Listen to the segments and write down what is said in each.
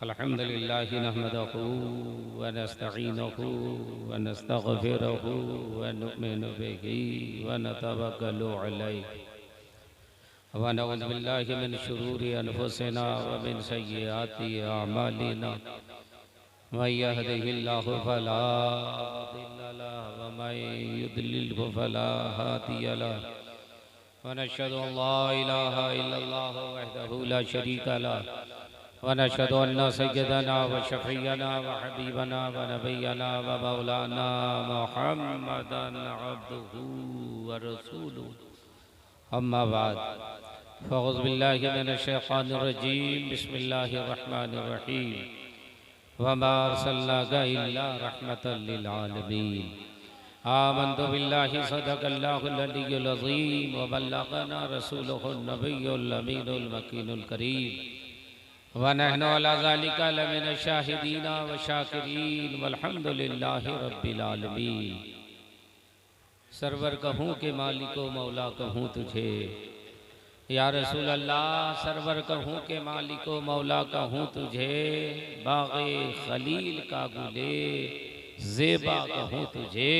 अल्हम्दुलिल्लाहि नहमदुहु व नस्तईनुहु व नस्तगफिरुहु व नुमिनु बिही व नतवक्कलु अलैहि व नऊज़ु बिल्लाहि मिन शुरूरि अनफुसिना व मिन सय्यिआति अअमालिना मन यहदिहिल्लाहु फला मुदिल्ल लहु व मन युद्लिल्हु फला हादिय लहु व नशहदु अन ला इलाहा इल्लल्लाह वहदहु ला शरीका लहु व नशहदु अन्न सय्यदना व शफ़ीअना व हबीबना व नबियना व मौलाना मुहम्मदन अब्दुहु व रसूलुहु अम्मा बाद फ़अऊज़ु बिल्लाहि मिनश शैतानिर रजीम बिस्मिल्लाहिर रहमानिर रहीम वमा अर्सलनाका इल्ला रहमतल लिल आलमीन आमन्तु बिल्लाहि सदक़ल्लाहुल अलियुल अज़ीम व बल्लगना रसूलुहुन नबियुल अमीनुल मकीनुल करीम व नहनु अला ज़ालिका लमिनश शाहिदीन व शाकिरीन वल्हम्दुलिल्लाहि रब्बिल आलमीन। सरवर कहूँ के मालिको मौला कहूँ तुझे या रसूल अल्लाह, सरवर कहूँ के मालिको मौला कहूँ तुझे, बाग़े खलील का गुले ज़ेबा कहूँ तुझे।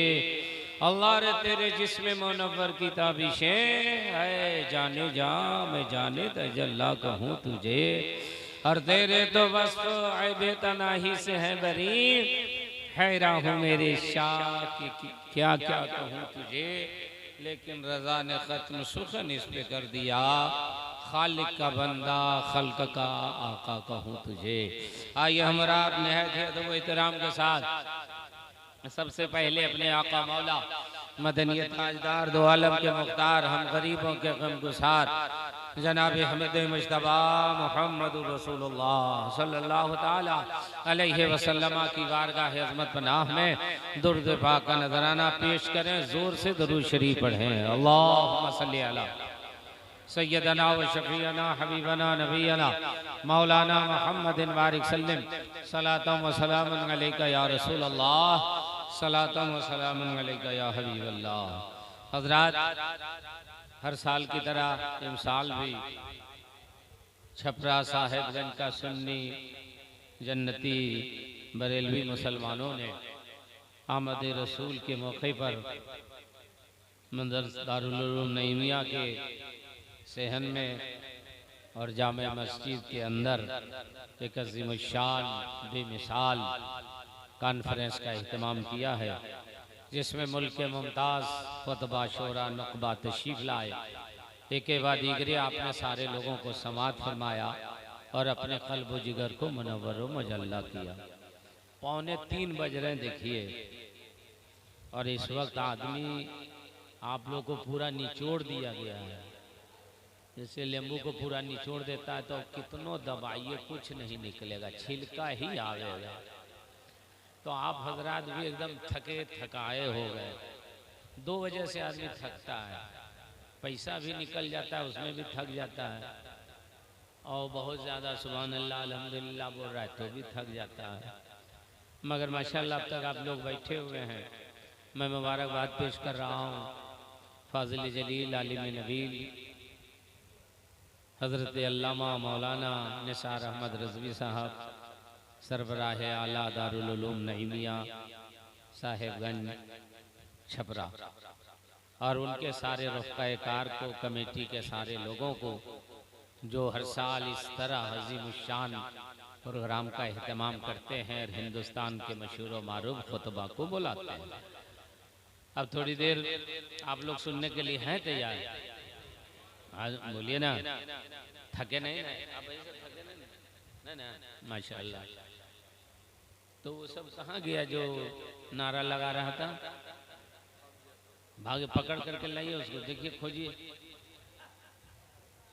अल्लाह रे तेरे जिस्म मुनव्वर की ताबिशें है जाने जा मैं जाने तजल्ला कहूँ तुझे, और तेरे तो वस्फ़ ऐबे तनाही से है बरी, हैरान हूँ मेरे शाह की क्या क्या कहूँ तुझे। लेकिन रज़ा ने ख़त्म सुखन इस पे कर दिया, खालिक का बंदा खल्क का आका कहूँ तुझे। आइए हमारा नहायत अदब व एहतराम के साथ सबसे पहले अपने आका मौला मदनियत ताजदार दो आलम के मुख्तार हम गरीबों के गमगुसार जनाब हमेद मुज्तबा मुहम्मदुर रसूलुल्लाह सल्लल्लाहु ताला अलैहि वसल्लम की बारगाह अज़मत पनाह में दुरूद पाक का नजराना पेश करें। जोर से दुरूद शरीफ पढ़ें। अल्लाहुम्मा सल्ली अला सय्यदना व शफ़ीअना हबीबना नबियना मौलाना मुहम्मदिन बारिक सल्लिम सलातम व सलामन अलैका या रसूल अल्लाह, सलातम व सलामन अलैका या हबीब अल्लाह। हज़रात, हर साल की तरह इस साल भी छपरा साहिबगंज का सुन्नी जन्नती बरेलवी मुसलमानों ने आमद रसूल के मौके पर मदरसा दारुल उलूम नईमिया के सहन में और जामे मस्जिद के अंदर एक अज़ीम शान बेमिसाल कॉन्फ्रेंस का अहतमाम किया है, जिसमें मुल्क के मुमताज़ खुतबा शोरा नुक़बा तशरीफ़ लाए। एक के बाद दीगरे आपने सारे लोगों को समात फरमाया और अपने क़ल्ब व जिगर को मुनव्वर व मुजल्ला किया। 2:45 बज रहे देखिए, और इस वक्त आदमी आप लोग को पूरा निचोड़ दिया गया है। जैसे नींबू को पूरा निचोड़ देता है तो कितनों दबाइए कुछ नहीं निकलेगा, छिलका ही आवेगा। तो आप हजरात भी एकदम थके थकाए हो गए। 2 बजे से आदमी थकता है, पैसा भी निकल जाता है उसमें भी थक जाता है, और बहुत ज़्यादा सुभान अल्लाह अल्हम्दुलिल्लाह बोल रहा है तो भी थक जाता है। मगर माशाअल्लाह अब तक आप लोग बैठे हुए हैं, मैं मुबारकबाद पेश कर रहा हूँ फाजिल जलील आलिम नबील हज़रत अल्लामा मौलाना निसार अहमद रज़वी साहब सरबराह आला दारुल उलूम नईमिया साहिबगंज छपरा, और उनके सारे रफ़क़ाए कार को, कमेटी के सारे लोगों को जो हर साल इस तरह अज़ीम शान प्रोग्राम का अहतमाम करते हैं और हिंदुस्तान के मशहूर व मारूफ खुतबा को बुलाते हैं। अब थोड़ी देर आप लोग सुनने के लिए हैं तैयार? आज बोलिए ना, थके नहीं ना? आप ऐसे थके नहीं ना? माशाअल्लाह। तो वो सब कहाँ गया जो नारा लगा रहा था? भागे पकड़ करके लाइए उसको, देखिए खोजिए।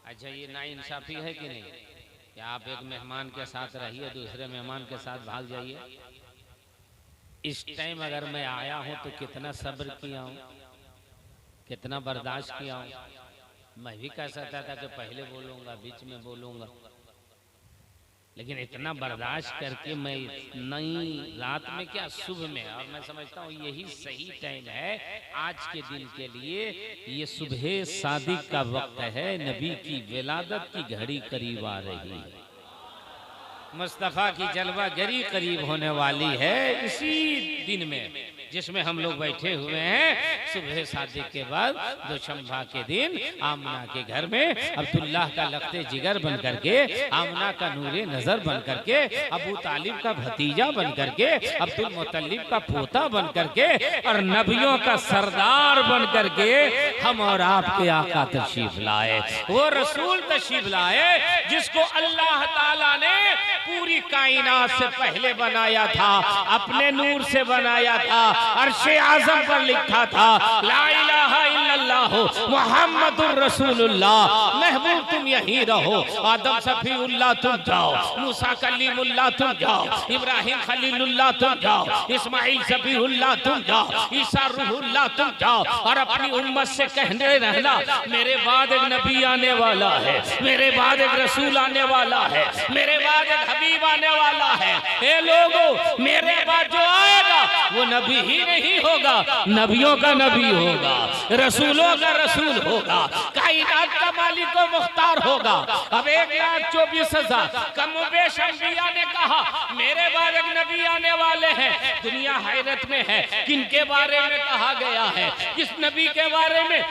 अच्छा, ये नाइंसाफ़ी है कि नहीं कि आप एक मेहमान के साथ रहिए, दूसरे मेहमान के साथ भाग जाइए। इस टाइम अगर मैं आया हूँ तो कितना सब्र किया हूँ, कितना बर्दाश्त किया हूँ। मैं भी कह सकता था कि पहले बोलूँगा, बीच में बोलूँगा, लेकिन इतना बर्दाश्त करके मैं नई रात में क्या सुबह में, और मैं समझता हूँ यही सही टाइम है आज के दिन के लिए। ये सुबह सादिक का वक्त है, नबी की विलादत की घड़ी करीब आ रही है। मुस्तफ़ा की जलवागरी करीब होने वाली है इसी दिन में जिसमें हम लोग बैठे हुए हैं। सुबह सादिक के बाद दोशंबा के दिन आमना के घर में अब्दुल्लाह का लख्ते जिगर बन करके, आमना का नूरे नजर बन करके, अबू तालिब का भतीजा बन करके, अब्दुल मुत्तलिब का पोता बन करके और नबियों का सरदार बन करके हम और आपके आका तशरीफ लाए। वो रसूल तशरीफ लाए जिसको अल्लाह ताला ने पूरी कायनात से पहले बनाया था, अपने नूर से बनाया था, अर्शे आज़म पर लिखा था ला इलाहा इल्लल्लाह मुहम्मदुर रसूलुल्लाह। महबूब तुम यहीं रहो, आदम सफीउल्लाह तुम जाओ, मूसा कलीमुल्लाह तुम जाओ, इब्राहिम खलीलुल्लाह तुम जाओ, इस्माइल सफीउल्लाह तुम जाओ, ईसा रूहुल्लाह तुम जाओ और अपनी उम्मत से कहने रहना मेरे बाद एक नबी आने वाला है, मेरे बाद एक रसूल आने वाला है, मेरे बाद एक हबीब आने वाला है। ए लोगों, मेरे बाद जो आएगा वो नबी ही नहीं होगा, नबियों का नबी होगा, रसूलों का रसूल होगा, कायनात का मालिक व मुख्तार होगा। अब 1,24,000 कमोबेश अंबिया ने कहा मेरे बाद एक नबी आने वाले हैं। दुनिया हैरत में है किनके बारे में कहा गया है, किस नबी के बारे में?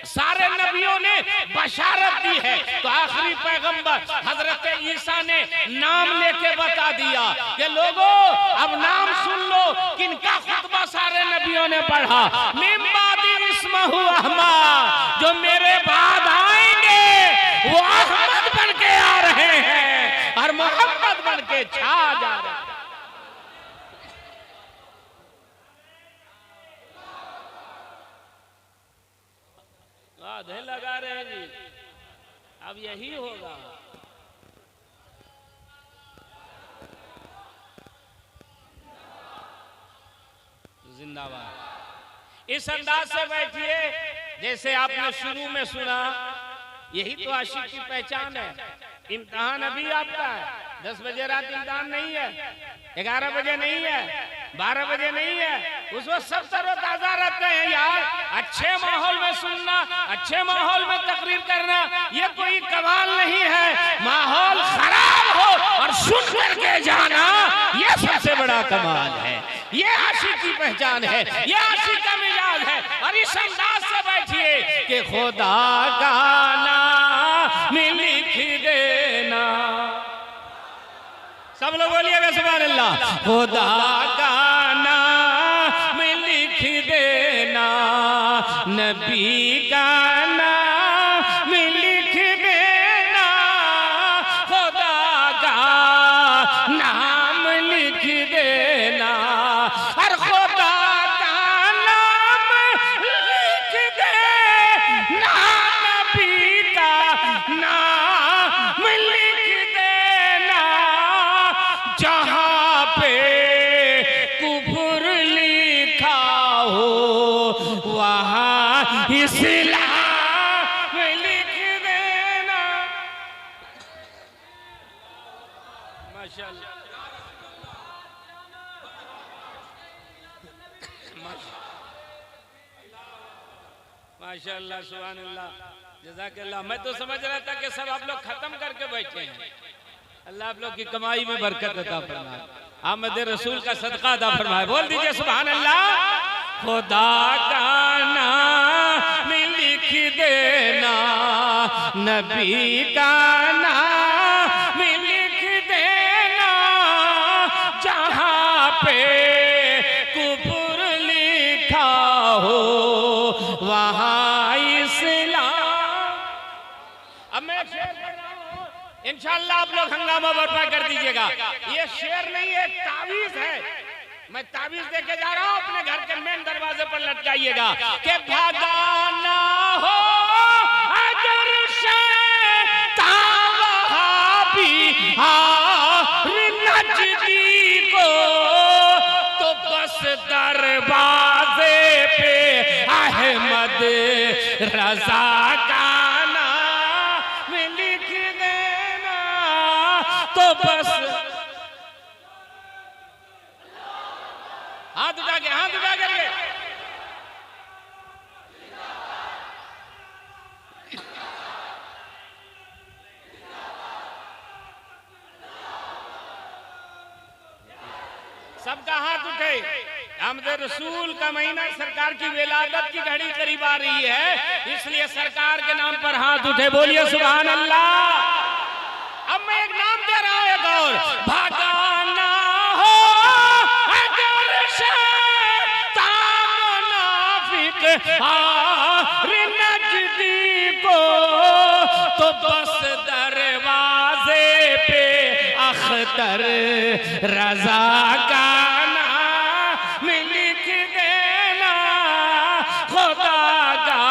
सारे नबियों ने बशारत दी है तो आखिरी पैगंबर हजरत ईसा ने नाम लेके बता दिया कि लोगों अब नाम सुन लो किनका खुतबा सारे नबियों ने पढ़ा। मिन बादी इस्महु अहमद, जो मेरे बाद आएंगे वो अहमद बन के आ रहे हैं और मोहम्मद बन के छा जा रहे हैं। आधे लगा रहे हैं जी, अब यही होगा। जिंदाबाद। इस अंदाज से बैठिए जैसे आपने शुरू में सुना, यही तो आशिक की पहचान है। इम्तिहान अभी आपका है, 10 बजे रात इम्तिहान नहीं है, 11 बजे नहीं है, 12 बजे नहीं है, उस वक्त सब तरोताजा रहते हैं यार। अच्छे माहौल में सुनना, अच्छे माहौल में तकरीर करना ये कोई कमाल नहीं है। माहौल खराब हो और सुन करके जाना ये सबसे बड़ा कमाल है। ये आशिक की पहचान है, ये आशिक का मिजाज है। और इस अंदाज से बैठिए कि खुदा का नाम लिख देना, सब लोग बोलिएगा सुभान अल्लाह। खुदा का नाम लिख देना, नबी का नाम लिख देना, खुदा का नाम लिख देना, और खुदा का नाम लिख देना, नबी का नाम लिख देना। जहाँ पे कुफर लिखा हो वहाँ इस्लाम लिख देना। माशाअल्लाह, माशाअल्लाह, सुभान अल्लाह, जज़ाकल्लाह। मैं तो समझ रहा था कि सब आप लोग खत्म करके बैठे हैं। अल्लाह आप लोग की कमाई में बरकत अता फरमाए, आमद रसूल का सदका अता फरमाए। बोल दीजिए सुभान अल्लाह। खुदा का नाम लिख देना, नबी का नाम लिख देना, जहाँ पे कुफर लिखा हो वहाँ इस्लाम। अब मैं शेर कर रहा हूँ, इंशाअल्लाह आप लोग हंगामा बर्पा कर दीजिएगा। ये शेर नहीं है, तावीज है। मैं तावीज देके जा रहा हूँ, अपने घर के मेन दरवाजे पर लटकाइएगा कि भगाना हो अगर शैतान वहाबी नजदी को, तो बस दरवाजे पे अहमद रजा का नाम लिख देना, तो बस हाथ उठा के, हाथ उठा करके सबका हाथ उठे। आमद रसूल का महीना, सरकार की विलादत की घड़ी करीब आ रही है, इसलिए सरकार के नाम पर हाथ उठे। बोलिए सुभान अल्लाह। अब मैं एक नाम दे रहा हूं, एक और भागाना हो अगर शैतान मुनाफिक नजदी को, तो बस दरवाजे पे अख्तर रजा का नाम लिख देना, खुदा का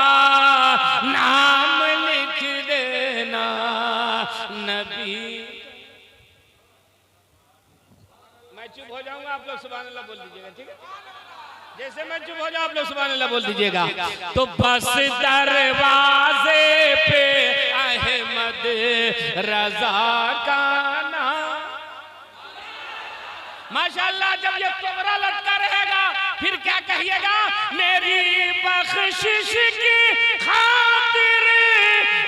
नाम लिख देना, नबी। मैं चुप हो जाऊंगा, आप लोग सुभान अल्लाह बोल दीजिएगा, ठीक है? जैसे मैं चुप हो जाऊं आप लोग सुभान अल्लाह बोल दीजिएगा। तो बस दरवाजे पे अहमद रजा का नाम। माशाअल्लाह, जब ये तोबरा लटका रहेगा फिर क्या कहिएगा? मेरी बख्शिश की खातिर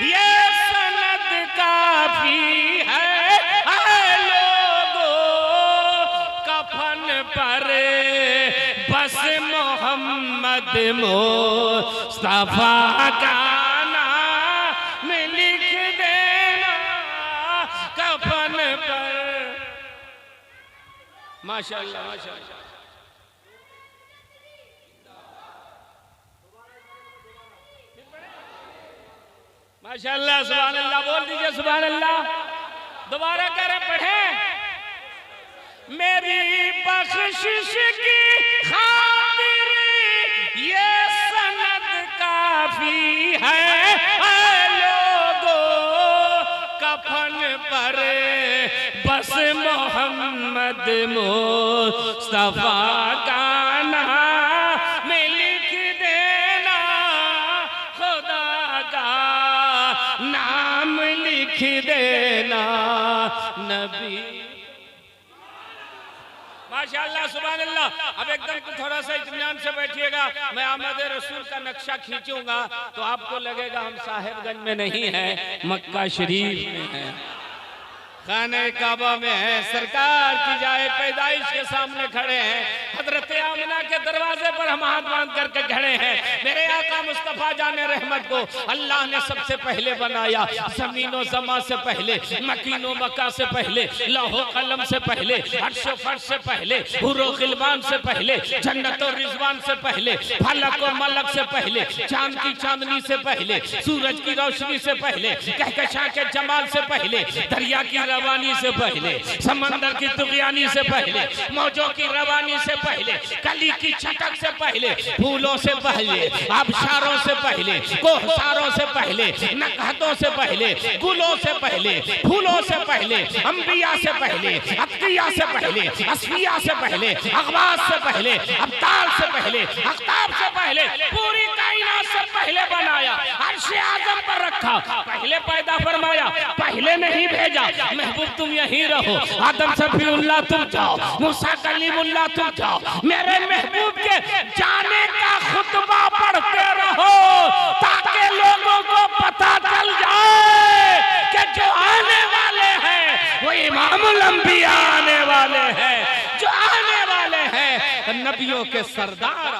ये सनद काफी है, लोगों कफन पर बस मोहम्मद मुस्तफा का नाम लिख देना, कफन पर। माशाअल्लाह माशाअल्लाह। माशाअल्लाह, सुभान अल्लाह बोल दीजिए, सुभान अल्लाह। दोबारा कह रहे, पढ़े। मेरी बख्शिश की खातिर ये सनद काफी है, लोगों कफन पर बस मोहम्मद मुस्तफा का नाम लिख देना, खुदा का नाम लिख देना, नबी। माशाअल्लाह सुभान अल्लाह। अब एकदम थोड़ा सा इत्मीनान से बैठिएगा। मैं आमद रसूल का नक्शा खींचूंगा तो आपको लगेगा हम साहिबगंज में नहीं है, मक्का शरीफ में है, खाने काबा में है, सरकार की जाए पैदाइश के सामने खड़े हैं, हजरत आमिना के दरवाजे पर हम हाथ बांध करके खड़े हैं। मेरे आका मुस्तफा जाने रहमत को अल्लाह ने सबसे पहले बनाया, जमीनो जमा से पहले, मकीनो मक्का से पहले, लौहो कलम से पहले, अर्शो फर्श से पहले, हुरो खिलबान से पहले, जन्नत और रिजवान से पहले, फलक और मलक से पहले, चांद की चांदनी से पहले, सूरज की रोशनी से पहले, कहकशां के जमाल से पहले, दरिया की रवानी से पहले, समंदर की तुगयानी से पहले, मौजों की रवानी से पहले, कली की छटक से पहले, फूलों से पहले, आबशारों से पहले, कोहसारों से पहले, नकहतों से पहले, गुलों से पहले, फूलों से पहले, अंबिया से पहले, अत्किया से पहले, असफिया से पहले, अगवास से पहले, अब्ताल से पहले, अख्ताब से पहले, पूरी कायनात से पहले बनाया, अर्श आज़म पर रखा, पहले पैदा फरमाया, पहले नहीं भेजा। महबूब तुम यहीं रहो, आदम सफीउल्लाह तुम जाओ, मूसा कलीमुल्लाह तुम जाओ, मेरे महबूब के जाने का खुतबा पढ़ते रहो ताकि लोगों को पता चल जाए कि जो आने वाले हैं वो इमामुल अंबिया आने वाले हैं, जो आने वाले हैं नबियों के सरदार।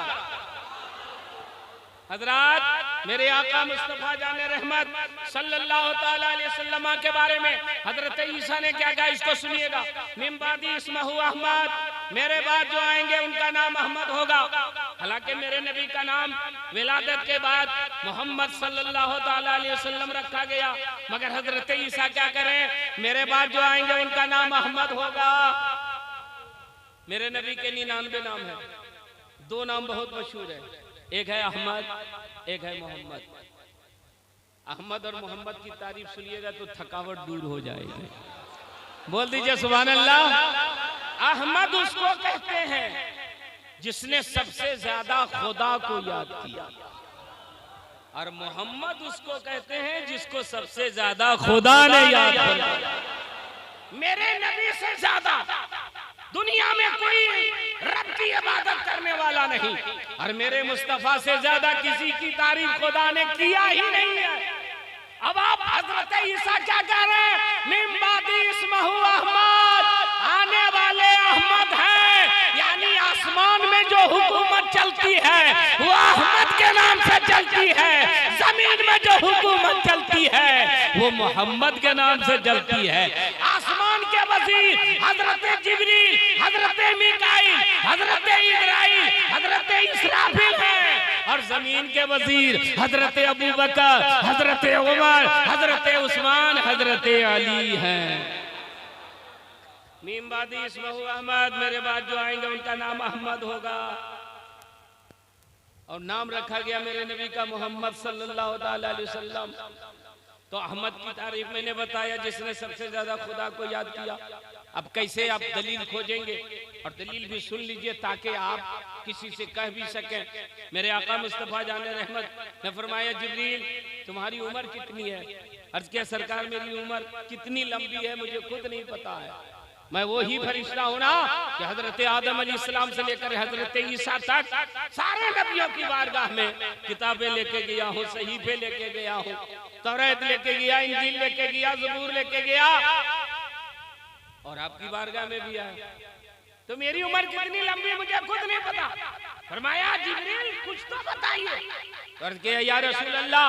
हजरात, मेरे आका मुस्तफा जाने रहमत सल्लल्लाहु ताला अलैहि वसल्लम के बारे में हजरत ईसा ने क्या कहा, इसको सुनिएगा। मिन बादी इस्महु अहमद, मेरे बाद जो आएंगे उनका नाम अहमद होगा। हालांकि मेरे नबी का नाम विलादत के बाद मोहम्मद सल्लल्लाहु ताला अलैहि वसल्लम रखा गया, मगर हजरत ईसा क्या करें, मेरे बाद जो आएंगे उनका नाम अहमद होगा। मेरे नबी के 99 नाम है, 2 नाम बहुत मशहूर है, एक है अहमद, एक है मोहम्मद। अहमद और मोहम्मद की तारीफ सुनिएगा तो थकावट दूर हो जाएगी। बोल दीजिए सुभान अल्लाह। अहमद उसको कहते हैं जिसने सबसे ज्यादा खुदा को याद किया, और मोहम्मद उसको कहते हैं जिसको सबसे ज्यादा खुदा ने याद किया। मेरे नबी से ज्यादा दुनिया में कोई रब की इबादत करने वाला नहीं, और मेरे मुस्तफा से ज्यादा किसी की तारीफ खुदा ने किया ही नहीं है। अब आप हजरत ईसा क्या कह रहे हैं, मिन बादी इस्महु अहमद, आने वाले अहमद हैं, में चलती है, जमीन में जो हुकूमत चलती है वो मोहम्मद के नाम से चलती है। आसमान के वजीर हजरत जिब्रील, हजरत मीकाईल, हजरत इजराइल, हजरत इसराफील है, और जमीन के वजीर हजरत अबू बकर, हजरत उमर, हजरत उस्मान, हजरत अली हैं। मीमबादी इस्महु अहमद, मेरे बाद जो आएंगे उनका नाम अहमद होगा, और नाम रखा गया मेरे नबी का मोहम्मद सल्लल्लाहु अलैहि वसल्लम। तो अहमद की तारीफ मैंने बताया, जिसने सबसे ज्यादा खुदा को याद किया। अब कैसे आप दलील खोजेंगे, और दलील भी सुन लीजिए ताकि आप किसी से कह भी सकें। मेरे आका मुस्तफा जाने रहमत ने फरमाया, जिब्रील तुम्हारी उम्र कितनी है? अर्ज किया, सरकार मेरी उम्र कितनी लंबी है मुझे खुद नहीं पता है, मैं वो ही फरिश्ता हूं ना कि हजरत आदम अलैहिस्सलाम से लेकर हजरत ईसा तक सारे नबियों की बारगाह में किताबें लेके गया हूँ, सहीफे लेके गया हूँ, तौरात लेके गया, इंजील लेके गया, ज़बूर लेके गया, और आपकी बारगाह में भी आया। तो मेरी उम्र कितनी लंबी मुझे खुद नहीं पता। फरमाया, जिब्रील कुछ तो बताइए। या रसूल अल्लाह,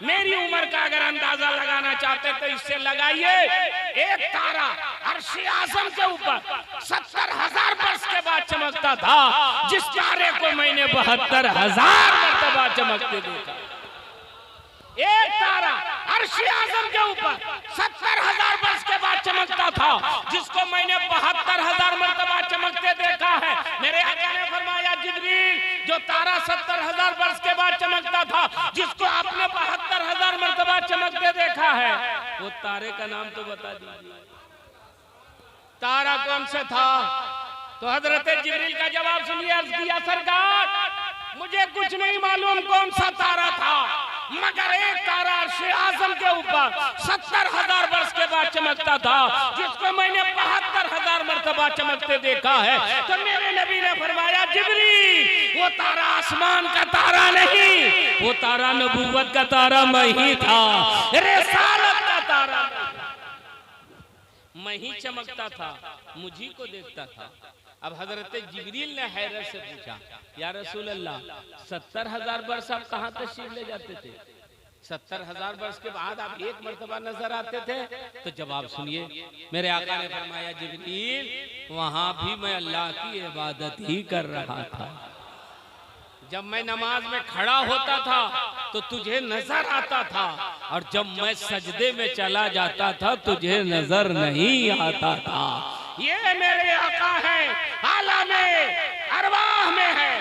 मेरी उम्र का अगर अंदाजा लगाना चाहते तो इससे लगाइए, एक तारा अर्श आज़म के ऊपर 70,000 वर्ष के बाद चमकता था, जिस तारे को मैंने 72,000 मरतबा चमकते देखा। एक तारा अर्श आज़म के ऊपर 70,000 वर्ष के बाद चमकता था, जिसको मैंने 72,000 मरतबा चमकते देखा है। मेरे आका ने फरमाया, जिब्रील जो तारा 70,000 वर्ष के बाद चमकता था, जिसको आपने 72,000 मरतबा चमकते देखा है, वो तारे का नाम तो बता दीजिए, तारा कौन सा था? तो हजरत जिब्रील का जवाब सुनिए। अर्ज किया, सरकार मुझे कुछ नहीं मालूम कौन सा तारा था, मगर एक तारा अर्श आज़म के ऊपर 70,000 वर्ष के बाद चमकता था, जिसको मैंने 72,000 मरतबा चमकते देखा है। तो मेरे नबी ने फरमाया, जिब्रील वो तारा आसमान का तारा नहीं, वो तारा नबूवत का तारा मैं ही था, रिसालत का तारा मैं ही चमकता था, मुझी को देखता था। अब हजरत जिब्रील ने हैरत से पूछा, या रसूल अल्लाह 70,000 वर्ष आप कहाँ तशरीफ ले जाते थे? 70,000 वर्ष के बाद आप एक मर्तबा नजर आते थे? तो जवाब सुनिए। मेरे आका ने फरमाया, जिब्रील वहां भी मैं अल्लाह की इबादत ही कर रहा था। जब मैं नमाज में खड़ा होता था तो तुझे नजर आता था, और जब मैं सजदे में चला जाता था तुझे नजर नहीं आता था। ये मेरे आका है, आलमे अरवाह में है,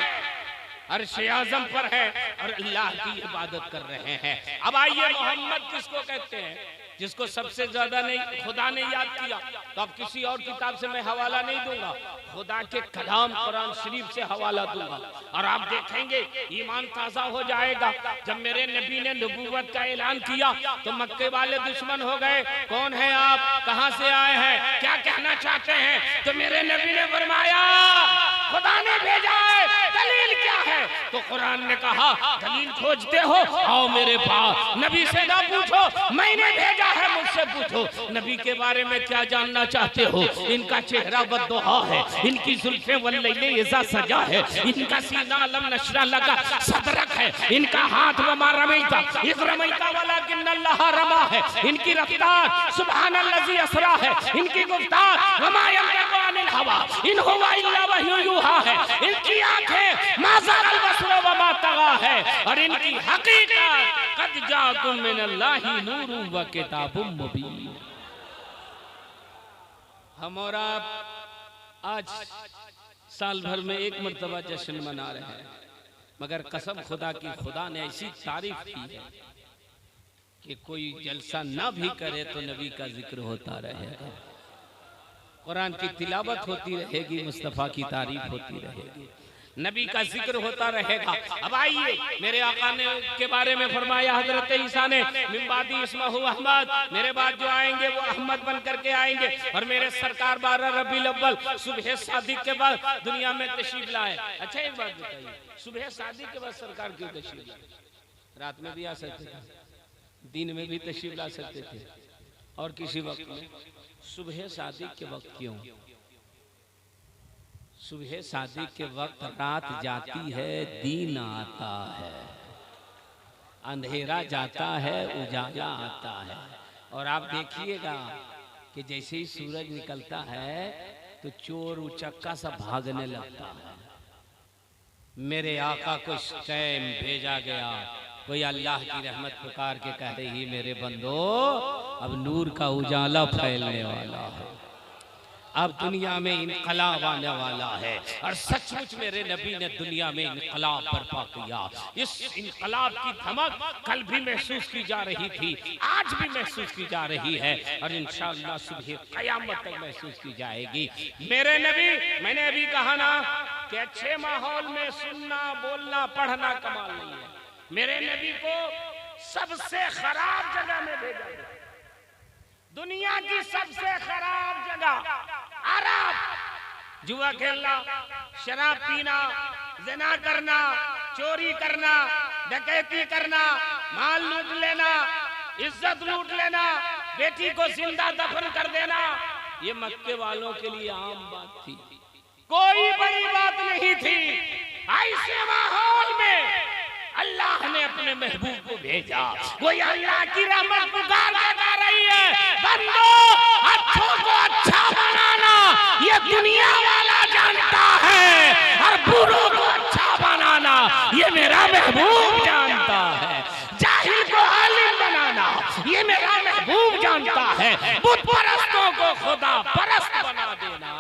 अर्श आज़म पर है, और अल्लाह की इबादत कर रहे हैं। अब आइए, मोहम्मद किसको कहते हैं? जिसको सबसे ज्यादा नहीं खुदा ने याद किया। तो अब किसी और किताब से मैं हवाला नहीं दूंगा, खुदा के कलाम कुरान शरीफ से हवाला दूंगा, और आप देखेंगे ईमान ताजा हो जाएगा। जब मेरे नबी ने नबूवत का ऐलान किया तो मक्के वाले दुश्मन हो गए, कौन है आप, कहां से आए हैं, क्या कहना चाहते हैं? तो मेरे नबी ने फरमाया, खुदा ने भेजा है, दलील क्या है? तो कुरान ने कहा, दलील खोजते हो, आओ मेरे पास। नबी से ना पूछो, मैंने भेजा है, मुझसे पूछो। नबी के बारे में क्या जानना चाहते हो? इनका चेहरा बद्दुहा है, इनकी जुल्फें वल्लैले इज़ा सजा है, इनका सीना अलम नशरा लगा सदरक है, इनका हाथ वमा रमैता इज़ रमैता वलाकिन्नल्लाह रमा है, इनकी रफ्तार सुब्हानल्लज़ी असरा है, इनकी गुफ्तार वमा यंतिक़ु अनिल हवा इन हुवा इल्ला वह्युन यूहा है, इनकी आंखें मा ज़ागल बसर वमा तगा है, और इनकी हकीकत कद जाकुम मिनल्लाहि नूरुन व किताबुम मुबीन। हम और आप आज साल भर में एक मर्तबा जश्न मना रहे हैं, मगर कसम खुदा की, खुदा ने ऐसी तारीफ की है कि कोई जलसा ना भी करे तो नबी का जिक्र होता रहेगा, कुरान की तिलावत होती रहेगी, मुस्तफ़ा की तारीफ होती रहेगी, नबी का जिक्र होता रहेगा। अब आइए, मेरे आका ने के बारे में फरमाया हजरत ईसा ने, मिम्बादी इस्महु अहमद, मेरे बाद जो आएंगे वो अहमद बन करके आएंगे, और मेरे सरकार 12 रबीउल अव्वल सुबह सादिक के बाद दुनिया में तशरीफ लाए। अच्छा एक बात बताइए, सुबह सादिक के बाद सरकार क्यों तशरीफ लाए? रात में भी आ सकते थे, दिन में भी तशरीफ ला सकते थे, और किसी वक्त में। सुबह सादिक के वक्त क्यों? सुबह शादी के वक्त रात जाती है, दिन आता है। अंधेरा जाता है उजाला आता है। और आप देखिएगा कि जैसे ही सूरज निकलता है तो चोर उचक्का सब भागने लगता है। मेरे आका को इस टाइम भेजा गया, कोई अल्लाह की रहमत पुकार के कह रही मेरे बंदो अब नूर का उजाला फैलने वाला है, अब दुनिया में इनकलाब आने वाला है। और सचमुच मेरे नबी ने दुनिया में इनकलाब बर्पा किया। इस इनकलाब की धमक कल भी महसूस की जा रही थी, आज भी महसूस की जा रही है और इंशाअल्लाह सुबह क़यामत तक महसूस की जाएगी। मेरे नबी, मैंने अभी कहा ना कि अच्छे माहौल में सुनना बोलना पढ़ना कमाल नहीं है। मेरे नबी को सबसे खराब जगह में भेजा गया, दुनिया की सबसे खराब जगह, अरब, जुआ खेलना, शराब पीना, ज़िना करना, चोरी करना, डकैती करना, माल लूट लेना, इज्जत लूट लेना, बेटी को जिंदा दफन कर देना, ये मक्के वालों के लिए आम बात थी, कोई बड़ी बात नहीं थी। ऐसे माहौल में अल्लाह ने अपने महबूब को भेजा। वो अल्लाह की रहमत पुकार के गा रही है, बंदो अच्छों को अच्छा बनाना ये दुनिया वाला जानता है और बुरों को अच्छा बनाना ये मेरा महबूब जानता है। जाहिल को आलिम बनाना ये मेरा महबूब जानता है। बुत परस्तों को खुदा परस्त बना देना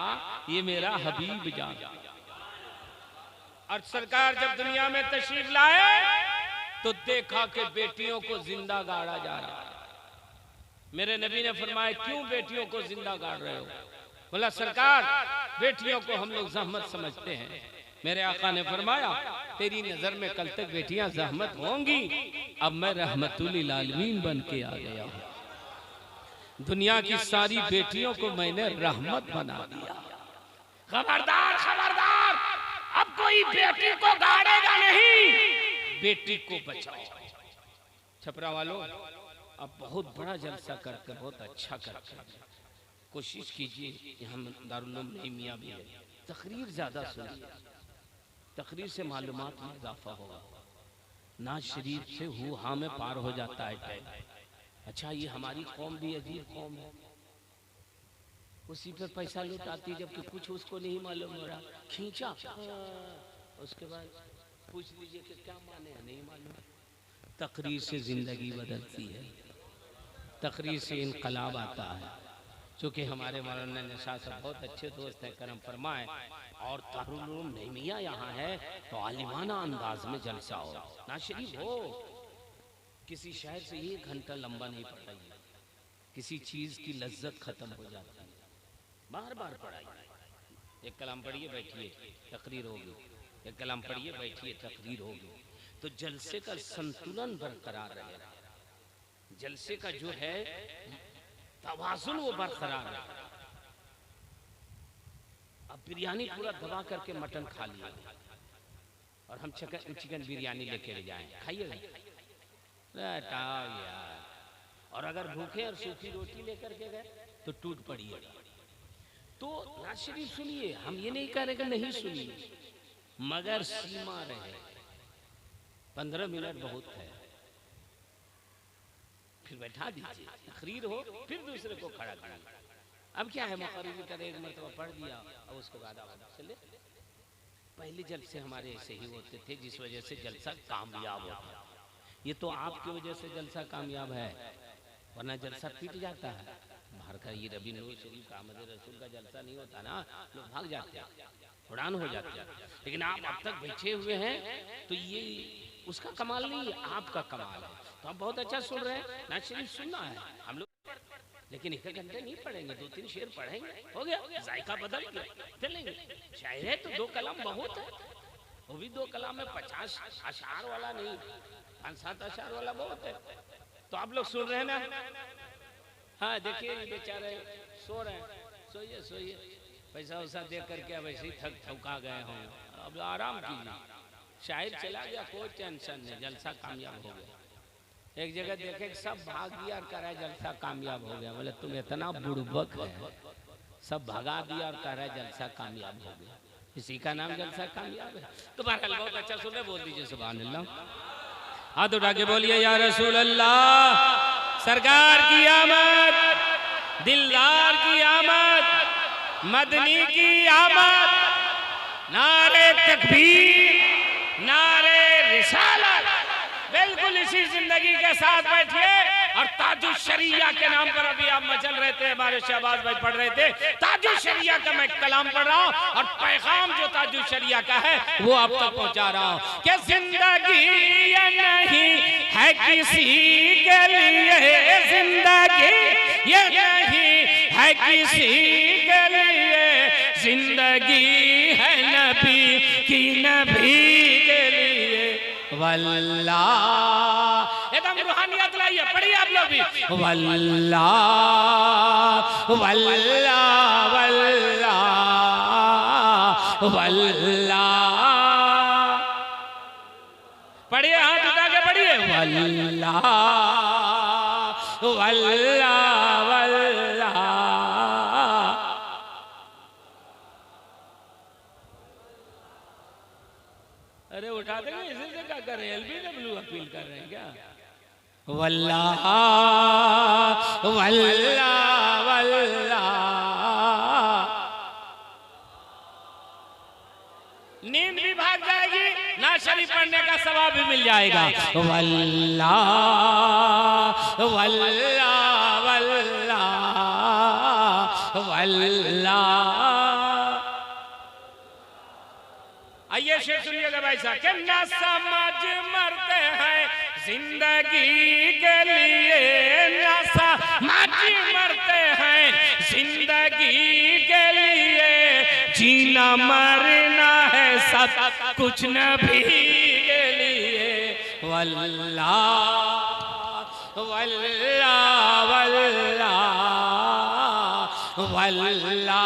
ये मेरा हबीब जानता है। और सरकार जब दुनिया में तशरीफ लाए तो देखा कि बेटियों को जिंदा गाड़ा जा रहा है। मेरे नबी ने फरमाया क्यों बेटियों को जिंदा गाड़ रहे हो? बोला सरकार बेटियों को हम लोग जहमत समझते हैं। मेरे आका ने फरमाया तेरी नजर में कल तक बेटियां जहमत होंगी, अब मैं रहमतुल लिल आलमीन बन के आ गया हूं। दुनिया की सारी बेटियों को मैंने रहमत बना दिया। खबरदार खबरदार, अब कोई बेटी को गाड़ेगा नहीं, बेटी को बचाओ। छपरा वालों अब बहुत बड़ा जलसा करके बहुत अच्छा करके कोशिश कीजिए। यहाँ दारुल उलूम नईमिया भी है, तकरीर ज्यादा सुनिए, तकरीर से मालूमात में इजाफा होगा। नाज शरीफ से हु हा में पार हो जाता है टाइम। अच्छा ये हमारी कौम भी अजीब कौम है, उसी पर पैसा लुटाती जबकि कुछ उसको नहीं मालूम हो रहा, खींचा उसके बाद पूछ लीजिए कि क्या माने है, नहीं मालूम। तकरीर से जिंदगी बदलती है, तकरीर से इनकलाब आता है। चूँकि हमारे मौलाना निशा साहब बहुत अच्छे दोस्त हैं, करम फरमाए, और दारुल उलूम नईमिया यहाँ है तो आलिमाना अंदाज में जलसा हो, ना शरीफ हो। किसी शहर से 1 घंटा लंबा नहीं पढ़ाइए, किसी चीज़ की लज्जत खत्म हो जाती है, बार बार पढ़ाइए। एक कलाम पढ़िए बैठिए तकरीर होगी, एक कलाम पढ़िए बैठिए तकरीर होगी, तो जलसे का संतुलन बरकरार रहेगा, जलसे का जो है तवाज़ुन वो बरकरार है। अब बिरयानी पूरा दबा करके मटन खा लिया और हम चिकन बिरयानी लेके जाएं, खाइएगा यार। और अगर भूखे और सूखी रोटी लेकर के गए तो टूट पड़िएगा। तो नाज़ शरीफ सुनिए, हम ये नहीं कह रहे कि नहीं सुनिए, मगर सीमा रहे। 15 मिनट बहुत है, फिर बैठा दीजिए, तकरीर हो फिर दूसरे को खड़ा करिए। अब क्या है, मुक़र्रिर की तरह एक मरतबा पढ़ दिया और उसके बाद आवाज़ चले। पहले जलसे हमारे ऐसे ही होते थे जिस वजह से जलसा कामयाब होता। ये तो आपकी वजह से जलसा कामयाब है, वरना जलसा पीट जाता है। बाहर का ये रबी नूर शरीफ का अहमद रसूल का जलसा नहीं होता ना, लोग भाग जाते हैं, उड़ान हो जाते हैं। लेकिन आप अब तक बैठे हुए हैं तो ये उसका कमाल नहीं है, आपका कमाल है। तो आप बहुत अच्छा सुन रहे हैं, नाज़ शरीफ सुनना है हम लोग, लेकिन 1 घंटे नहीं पढ़ेंगे, 2-3 शेर पढ़ेंगे, हो गया, जायका बदल गया, चलेंगे। शायर है तो 2 कलाम बहुत है, वो भी 2 कलाम में 50 अशार वाला नहीं, 5-7 अशार वाला बहुत है। तो आप लोग सुन रहे हैं ना? हाँ देखिए बेचारे सो रहे हैं, सोइए सोइए, पैसा वैसा दे करके अब ऐसे ही थका गए हों, अब आराम कीजिए। शायर चला गया, कोई टेंशन नहीं, जलसा कामयाब हो गया। एक जगह देखे सब भाग दिया और कह रहा है जलसा कामयाब हो गया। बोले तुम इतना बुड़बक है, सब भगा दिया और कह रहा है जलसा कामयाब हो गया, इसी का नाम जलसा कामयाब है। तो बहरहाल बहुत अच्छा सुने, बोल दीजिए सुभान अल्लाह। हाथ उठा के बोलिए या रसूल अल्लाह। सरकार की आमद, दिलदार की आमद, मदनी की आमद। नारे तकबीर, नारे रिसालत। बिल्कुल इसी जिंदगी के साथ बैठिए और ताजुश शरिया के नाम पर अभी आप मचल रहे थे, हमारे शहबाज भाई पढ़ रहे थे। ताजुश शरिया का मैं कलाम पढ़ रहा हूँ और पैगाम जो ताजुश शरिया का है वो आप तक पहुंचा रहा हूँ कि जिंदगी ये नहीं है किसी के लिए, जिंदगी ये नहीं है किसी के लिए, जिंदगी है नबी की, नबी के लिए। वल्लाह एकदम रूहानियत लाइए, पढ़िए आप लोग भी। वल्लाह वल्लाह वल्लाह वल्लाह, पढ़िए हाथ उठा के पढ़िए। वल्लाह वल्लाह वल्लाह। अरे उठा देंगे, इसी से क्या कर रहे हैं, LBW अपील कर रहे हैं क्या? वल्लाह वल्लाह वल्लाह। नींद भी भाग जाएगी, नात शरीफ पढ़ने का सवाब भी मिल जाएगा। वल्लाह वल्लाह वल्लाह वल्लाह। आइए शेर सुनिएगा भाई साहब। कि ना समझ मरते हैं जिंदगी के लिए, ना समझ मरते हैं जिंदगी के लिए, जीना मरना है सब कुछ नबी के लिए। वल्लाह वल्लाह वल्लाह वल्लाह।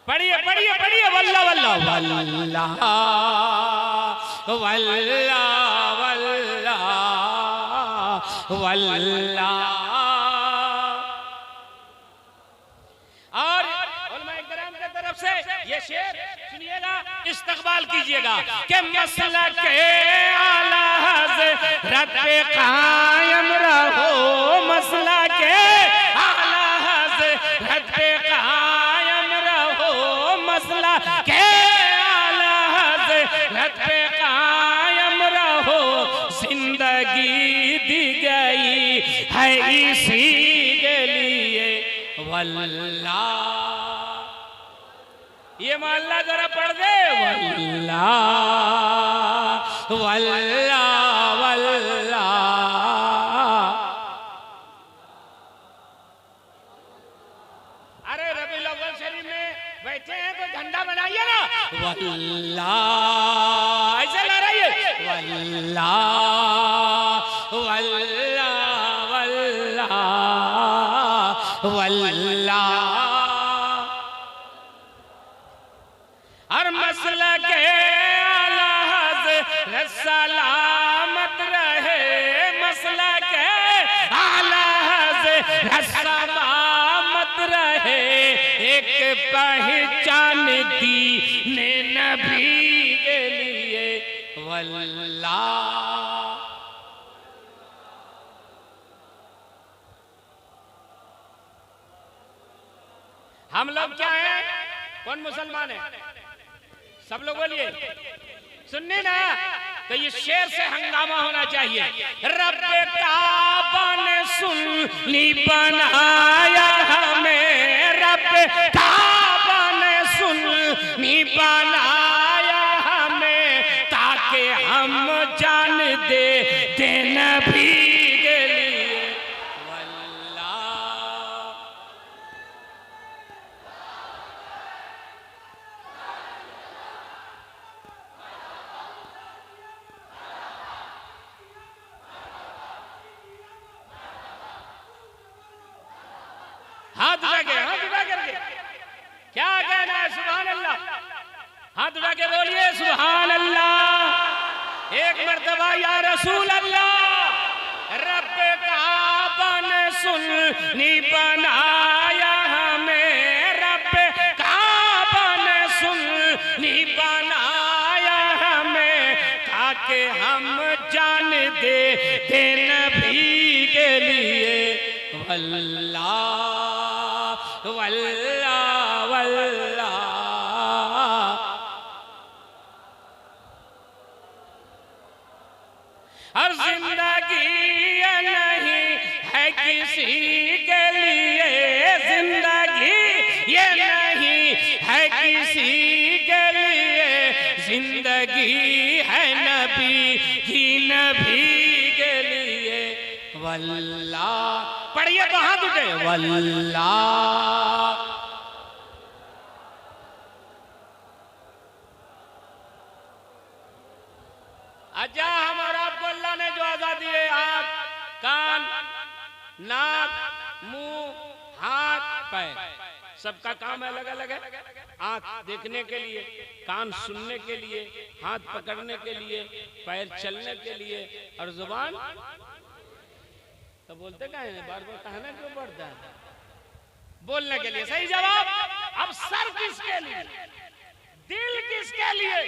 पढ़िए पढ़िए पढ़िए। वल्लाह वल्लाह वल्लाह वल्लाह वल्लाह वल्लाह। और उलमाए किराम की तरफ से ये शेर सुनिएगा, इस्तकबाल कीजिएगा कि मसलक आला हज़रत पे कायम रहो, मसलक आला हज़रत पे कायम रहो, मसलक आला हज़रत पे कायम रहो, जिंदगी दी गई है इसी के लिए। वल्लाह, ये मोहल्ला जरा पढ़ दे। वल्लाह वल्लाह वल्लाह। अरे रबीउल अव्वल शरीफ में बैठे हैं तो झंडा बनाइए ना। वल्लाह ऐसे ला रही है। वल्लाह वल्लाह वल्लाह वल्लाह। हर मसला के आला हज़रत सलामत रहे, मसला के आला हज़रत सलामत रहे, एक पहचान दी ने नबी के लिए। वल्लाह। हम लोग क्या हैं? कौन मुसलमान है? सब लोग बोलिए, सुनने ना। तो ये शेर से हंगामा होना चाहिए। रब काबा ने सुन्नी बनाया हमें, रब काबा ने सुन्नी बनाया हमें, ताकि हम जान दे नबी के लिए। वल्लाह। हाथ उठा के, हाथ उठा करके क्या कहना है? सुभान अल्लाह। हाथ उठा के बोलिए सुभान अल्लाह। एक मर्तबा या रसूल अल्लाह। रब काबा ने सुन्नी बनाया हमें, रब काबा ने सुन्नी बनाया हमें, ताकि आके हम जान दे देन भी के लिए वल्लाह वल्लाह वल्लाह। हर जिंदगी ये नहीं है किसी के लिए, जिंदगी ये नहीं है किसी के लिए, जिंदगी है नबी की नबी के लिए वल्लाह। पढ़िए तो हाथ उठे वल्लाह। अच्छा हमारा आपको अल्लाह ने जो आजादी है, आँख कान नाक मुंह हाथ पैर सबका काम अलग अलग है। आँख देखने के लिए, कान सुनने के लिए, हाथ पकड़ने के लिए, पैर चलने के लिए और जुबान तो बोलते कहे बार बार कहना क्यों पड़ता है, बोलने के लिए। सही जवाब। अब सर किसके लिए, दिल किसके लिए,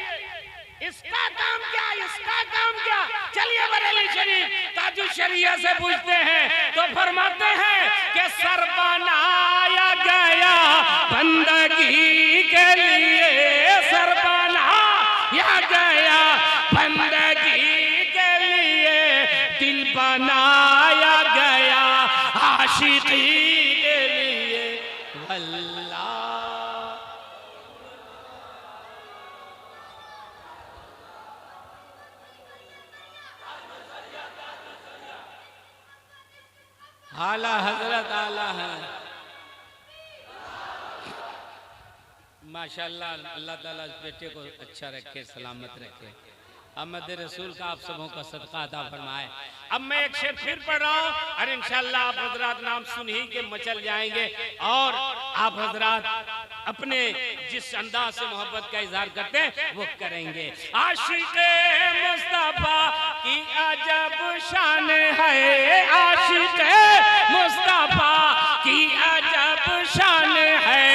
इसका काम क्या, इसका काम क्या? चलिए बरेली शरीफ ताजुल शरिया से पूछते हैं तो फरमाते हैं कि सर बनाया गया बंदगी के लिए, सर बनाया गया बंदगी के लिए, दिल बनाया गया आशिकी के लिए वल्लाह। आला हजरत आला है माशाल्लाह। अल्लाह ताला इस बेटे को अच्छा रखे, सलामत रखे। अहमद रसूल का आप सबों का सदका अता फरमाए। अब मैं एक शेर फिर पढ़ रहा हूँ और इंशाल्लाह आप हजरात नाम सुन ही के मचल जाएंगे और आप हजरात अपने जिस अंदाज से मोहब्बत का इजहार करते हैं वो करेंगे। आशिक़े मुस्तफा की अजब शान है, आशिक़े मुस्तफा की अजब शान है,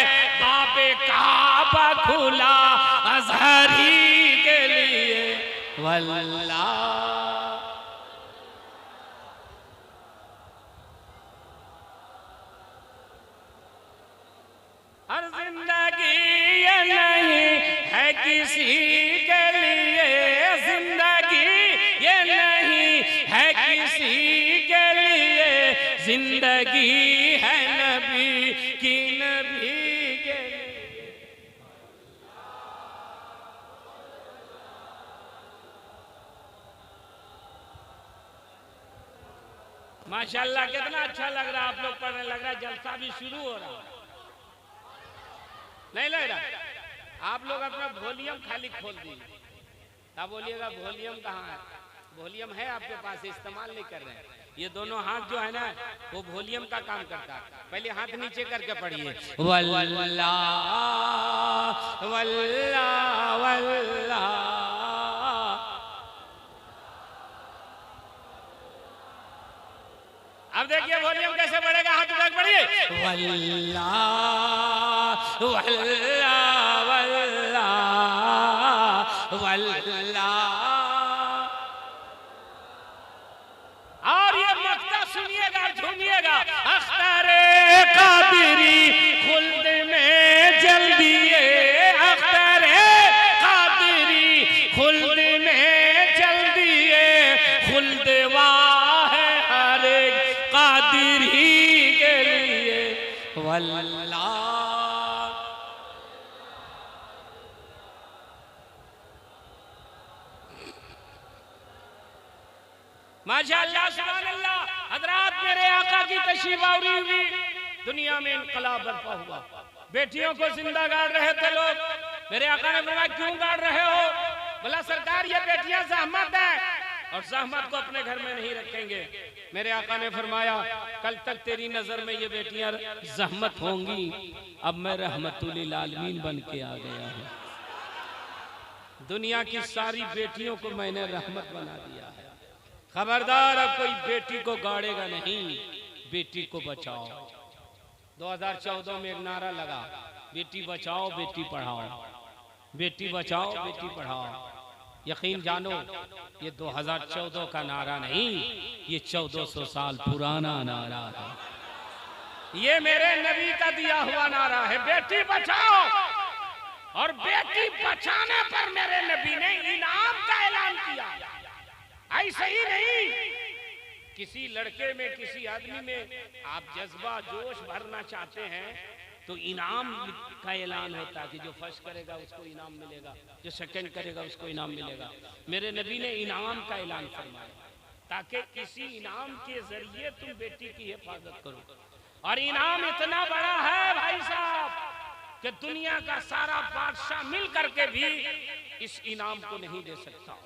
बाबे काबा खुला अज़हरी के लिए वल्लाह। हर जिंदगी ये नहीं है किसी के लिए, जिंदगी ये नहीं है किसी के लिए, जिंदगी है नबी की नबी के लिए। माशाल्लाह कितना अच्छा लग रहा है, आप लोग पढ़ने लग रहा है, जलसा भी शुरू हो रहा है। नहीं लग रहा? आप लोग अपना वॉल्यूम खाली खोल दीजिए। क्या बोलिएगा वॉल्यूम कहाँ है? वॉल्यूम है आपके पास, इस्तेमाल नहीं कर रहे हैं। ये दोनों हाथ जो है ना वो वॉल्यूम का काम करता है। पहले हाथ नीचे करके पढ़िए वल्लाह वल्लाह वल्लाह। अब देखिए वॉल्यूम कैसे बढ़ेगा, हाथ उठा के पढ़िए वल्लाह वल्लाह वल्लाह वल्लाह। और ये मक्ता सुनिएगा, झूमिएगा। अख्तरे कादिरी खुल्द में जल दिए, अख्तरे कादिरी खुल्द में जल दिए, खुल्द वाह है हर एक कादिरी के लिए वल्लाह। माशाअल्लाह सुभान अल्लाह। हजरात मेरे आका की तशरीफ आवरी हुई, दुनिया में इनकलाब बर्पा हुआ। बेटियों को जिंदा गाड़ रहे थे लोग। मेरे आका ने बोला क्यों गाड़ रहे हो? बोला सरकार ये बेटियां ज़हमत है और ज़हमत को अपने घर में नहीं रखेंगे। मेरे आका ने फरमाया कल तक तेरी नजर में ये बेटियां ज़हमत होंगी, अब मैं रहमतुल आलमीन बन के आ गया हूँ। दुनिया की सारी बेटियों को मैंने रहमत बना दिया है। खबरदार अब कोई बेटी को गाड़ेगा नहीं, बेटी को बचाओ। 2014 में एक नारा लगा, बेटी बचाओ बेटी पढ़ाओ, बेटी बचाओ बेटी पढ़ाओ। यकीन जानो ये 2014 का नारा नहीं, ये 1400 साल पुराना नारा है। ये मेरे नबी का दिया हुआ नारा है, बेटी बचाओ। और बेटी बचाने पर मेरे नबी ने इनाम का ऐलान किया। ऐसे ही नहीं, किसी लड़के में, किसी आदमी में आप जज्बा जोश भरना चाहते हैं तो इनाम का ऐलान होता है कि जो फर्स्ट करेगा उसको इनाम मिलेगा, जो सेकंड करेगा उसको इनाम मिलेगा। मेरे नबी ने इनाम का ऐलान फरमाया ताकि किसी इनाम के जरिए तुम बेटी की हिफाजत करो। और इनाम इतना बड़ा है भाई साहब कि दुनिया का सारा बादशाह मिल करके भी इस इनाम को नहीं दे सकता।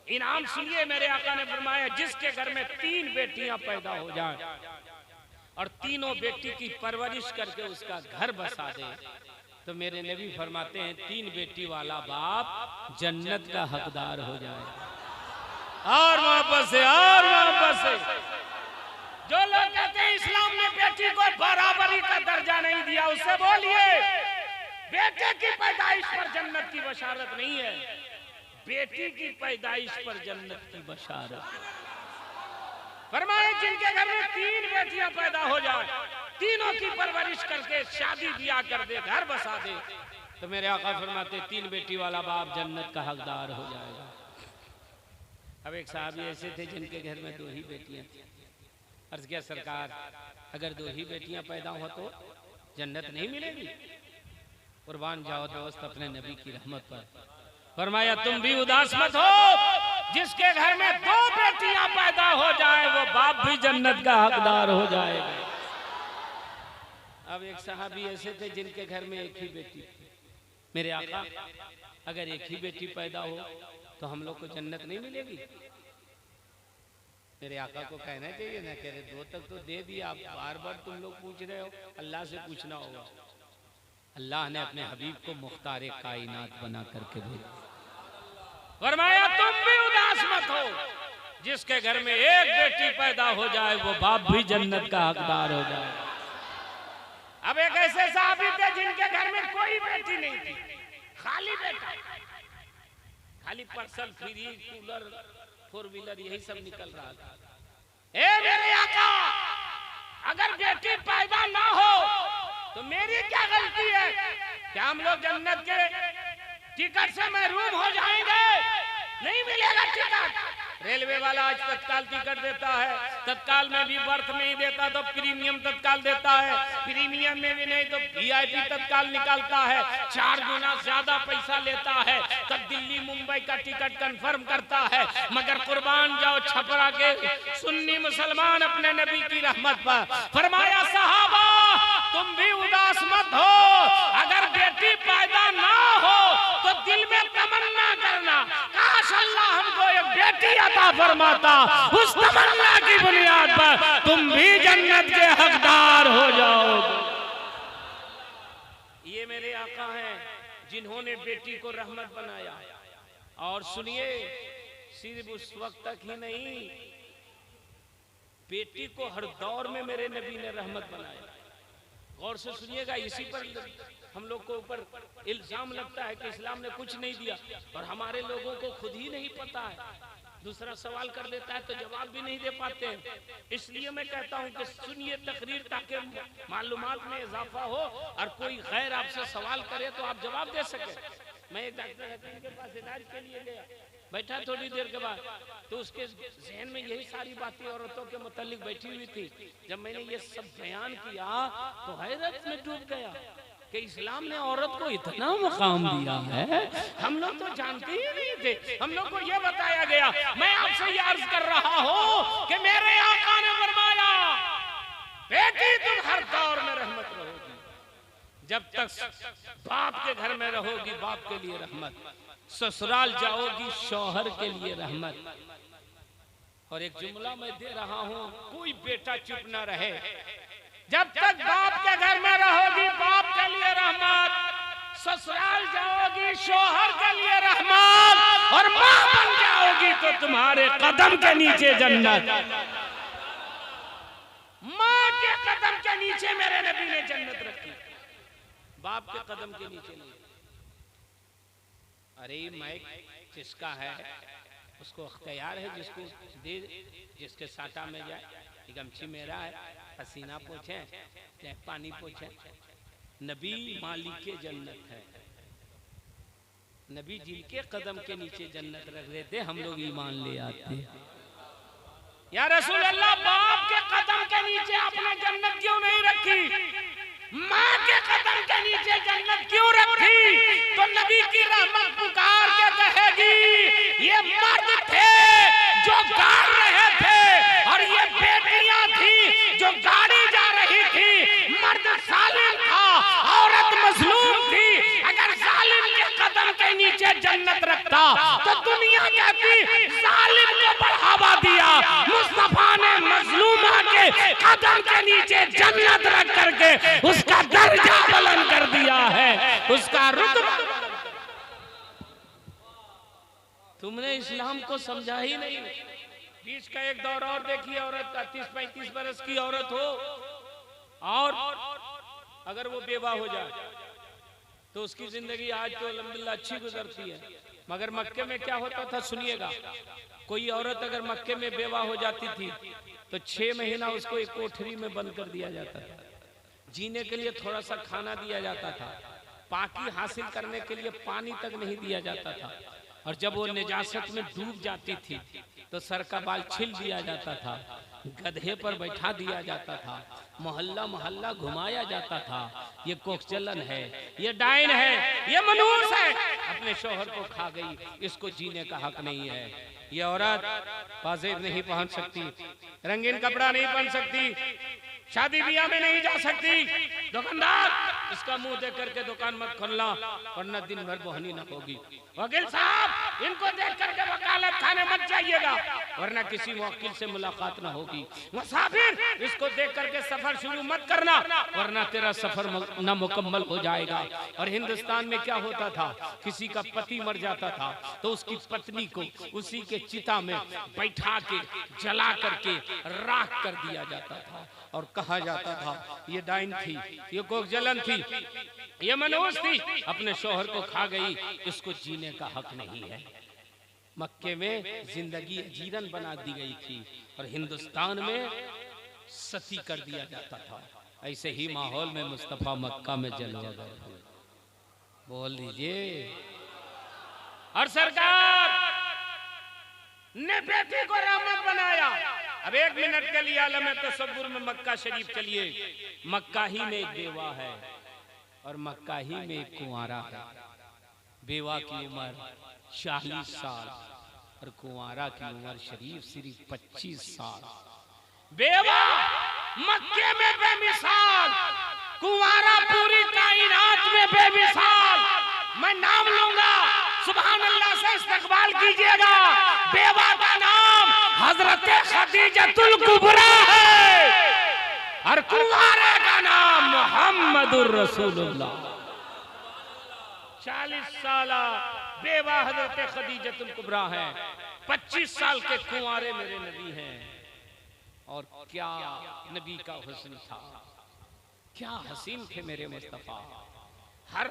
इनाम सुनिए, मेरे आका ने फरमाया जिसके घर में 3 बेटियां पैदा हो जाए और तीनों बेटी की परवरिश करके उसका घर बसा दे, तो मेरे नबी फरमाते हैं 3 बेटी वाला बाप जन्नत का हकदार हो जाए। और वापस से, और वापस से जो लोग कहते हैं इस्लाम ने बेटी को बराबरी का दर्जा नहीं दिया, उससे बोलिए बेटे की पैदाइश पर जन्नत की बशारत नहीं है, बेटी की पैदाइश पर जन्नत की बशारत। फरमाए जिनके घर में 3 बेटियां पैदा हो जाए, तीनों की परवरिश करके शादी ब्याह कर दे, घर बसा दे, तो मेरे आका फरमाते 3 बेटी वाला बाप जन्नत का हकदार हो जाएगा। अब एक साहब ऐसे थे जिनके घर में 2 ही बेटियां थी। अर्ज किया सरकार अगर 2 ही बेटियां पैदा हो तो जन्नत नहीं मिलेगी? कुर्बान जाओ दोस्त अपने नबी की रहमत पर। फरमाया तुम भी उदास मत हो, जिसके घर में 2 बेटियां पैदा हो जाए वो बाप भी जन्नत का हकदार हो जाएगा। अब एक साहबी ऐसे थे जिनके घर में 1 ही बेटी थी। मेरे आका अगर 1 ही बेटी पैदा हो तो हम लोग को जन्नत नहीं मिलेगी? मेरे आका को कहना चाहिए ना, कह रहे 2 तक तो दे दिया, आप बार बार तुम लोग पूछ रहे हो, अल्लाह से पूछना होगा। अल्लाह ने अपने हबीब को मुख्तार कायनात बना करके भेजा। फरमाया तुम भी उदास मत हो, जिसके घर में 1 बेटी पैदा हो जाए वो बाप भी जन्नत का हकदार हो जाए। अब एक ऐसे साहबी थे जिनके घर में कोई बेटी नहीं थी, खाली बेटा, खाली पर्सल, फ्रिज, कूलर, 4 व्हीलर यही सब निकल रहा था। ए मेरे आका अगर बेटी पैदा ना हो तो मेरी क्या गलती है? क्या हम लोग जन्नत के टिकट से महरूम हो जाएंगे? नहीं मिलेगा टिकट। रेलवे वाला आज तत्काल टिकट देता है, तत्काल में भी बर्थ नहीं देता तो प्रीमियम तत्काल देता है, प्रीमियम में भी नहीं तो वीआईपी तत्काल निकालता है, 4 गुना ज्यादा पैसा लेता है, तब दिल्ली मुंबई का टिकट कंफर्म करता है। मगर कुर्बान जाओ छपरा के सुन्नी मुसलमान अपने नबी की रहमत पर। फरमाया सहाबा तुम भी उदास मत हो, अगर बेटी पैदा ना हो तो दिल में तमन्ना करना, काश अल्लाह हमको एक बेटी अता फरमाता, उस तमन्ना की बुनियाद पर तुम भी जन्नत के हकदार हो जाओगे। ये मेरे आका हैं जिन्होंने बेटी को रहमत बनाया। और सुनिए, सिर्फ उस वक्त तक ही नहीं, बेटी को हर दौर में मेरे नबी ने रहमत बनाया। गौर से सुनिएगा, इसी पर हम लोग को ऊपर इल्जाम लगता है कि इस्लाम ने कुछ नहीं दिया और हमारे लोगों को खुद ही नहीं पता है। दूसरा सवाल कर देता है तो जवाब भी नहीं दे पाते हैं। इसलिए मैं कहता हूं कि सुनिए तकरीर ताकि मालूमात में इजाफा हो और कोई गैर आपसे सवाल करे तो आप जवाब दे सके। मैं एक डॉक्टर हकीम के पास इलाज के लिए गया, बैठा थोड़ी देर के बाद तो उसके जहन में यही सारी बातें औरतों के मुतालिक बैठी हुई थी। जब मैंने ये सब बयान किया तो हैरत में डूब गया कि इस्लाम ने औरत को इतना मुकाम दिया है, हम लोग तो जानते ही नहीं थे। हम लोग को ये बताया गया। मैं आपसे ये अर्ज कर रहा हूँ कि मेरे आका ने फरमाया बेटी तुम हर दौर में रहमत रहोगी, जब तक बाप के घर में रहोगी बाप के लिए रहमत, ससुराल जाओगी शौहर के लिए रहमत। और एक जुमला मैं दे रहा हूँ, कोई बेटा चुप न रहे, जब तक बाप के घर में रहोगी बाप के लिए रहमत, ससुराल जाओगी शौहर के लिए रहमत, और मां बन जाओगी तो तुम्हारे कदम के नीचे जन्नत। मां के कदम के नीचे मेरे नबी ने जन्नत रखी, बाप के कदम के नीचे नहीं। अरे माइक जिसका है उसको अख्तियार है, जिसको दे, जिसके साटा में जाए। गमछी मेरा है, पसीना पोछे चाहे पानी पोछे। नबी मालिक जन्नत है, नबी जिनके कदम के नीचे जन्नत रख देते हम लोग ईमान ले आते। या रसूल अल्लाह, बाप के कदम के नीचे आपने जन्नत क्यों नहीं रखी? माँ के कदम के नीचे जन्नत क्यों रखी? तो नबी की रहमत पुकार के कहेगी ये मर्द थे जो गाड़ रहे थे और ये बेटियां थी जो गाड़ी जा रही थी। मर्द जालिम था, औरत मजलूम थी। अगर जालिम के कदम के नीचे जन्नत रखता तो दुनिया कहती जालिम को बढ़ावा दिया। मुस्तफा ने मजलूमा के कदम के नीचे जन्नत रख करके उसका दर्जा बुलंद कर दिया है, उसका रुतबा। तुमने इस्लाम को समझा ही नहीं। बीच का एक दौर और देखिए, औरत का 30-35 बरस की औरत हो और अगर वो बेवा हो जाए तो उसकी जिंदगी आज तो अल्हम्दुलिल्लाह अच्छी गुजरती है। मगर मक्के में क्या होता था सुनिएगा, कोई औरत अगर मक्के में बेवा हो जाती थी तो 6 महीना उसको एक कोठरी में बंद कर दिया जाता था। जीने के लिए थोड़ा सा खाना दिया जाता था, पाकी हासिल करने के लिए पानी तक नहीं दिया जाता था। और जब वो निजासत में डूब जाती थी तो सर का बाल छिल दिया जाता था, गधे पर बैठा दिया जाता था, मोहल्ला मोहल्ला घुमाया जाता था। ये कोखचलन है, ये डाइन है, ये मनूस है, अपने शोहर को खा गई, इसको जीने का हक नहीं है। ये औरत पाजेब नहीं पहन सकती, रंगीन कपड़ा नहीं पहन सकती, शादी ब्याह में नहीं जा सकती। दुकानदार, इसका मुंह देख करके दुकान मत खोलना वरना दिन भर बोहनी न होगी। वकील साहब, इनको देख करके वकालत खाने मत जाइएगा वरना किसी वकील से मुलाकात न होगी। मुसाफिर, इसको देख करके सफर शुरू मत करना वरना तेरा सफर न मुकम्मल हो जाएगा। और हिंदुस्तान में क्या होता था, किसी का पति मर जाता था तो उसकी पत्नी को उसी के चिता में बैठा के जला करके राख कर दिया जाता था और कहा जाता था ये डाइन थी, ये कोखजलन थी, ये मनहूस थी, अपने शोहर को खा गई, इसको जीने का हक नहीं है। मक्के में जिंदगी जीरन बना दी गई थी और हिंदुस्तान में सती कर दिया जाता था। ऐसे ही माहौल में मुस्तफा मक्का में जलवा गए। बोल दीजिए। और सरकार ने बेटी को रहमत बनाया। अब 1 मिनट के लिए आलम तसव्वुर में मक्का शरीफ चलिए। मक्का ही में एक बेवा है और मक्का ही में एक कुंवारा है। बेवा की उम्र 40 साल और कुंवारा की उम्र शरीफ सिर्फ 25 साल। बेवा मक्के में बेमिसाल, कुंवारा पूरी कायनात में बेमिसाल। मैं नाम लूंगा, सुभान अल्लाह से इस्तकबाल कीजिएगा। बेवा का नाम हजरत खदीजतुल कुबरा है और कुंवारे का नाम मुहम्मदुर रसूलुल्लाह। 40 साल बेवा हजरत खदीजतुल कुबरा है, 25 साल के कुंवारे मेरे नबी हैं। और क्या नबी का हुस्न था, क्या हसीन थे मेरे मुस्तफा। हर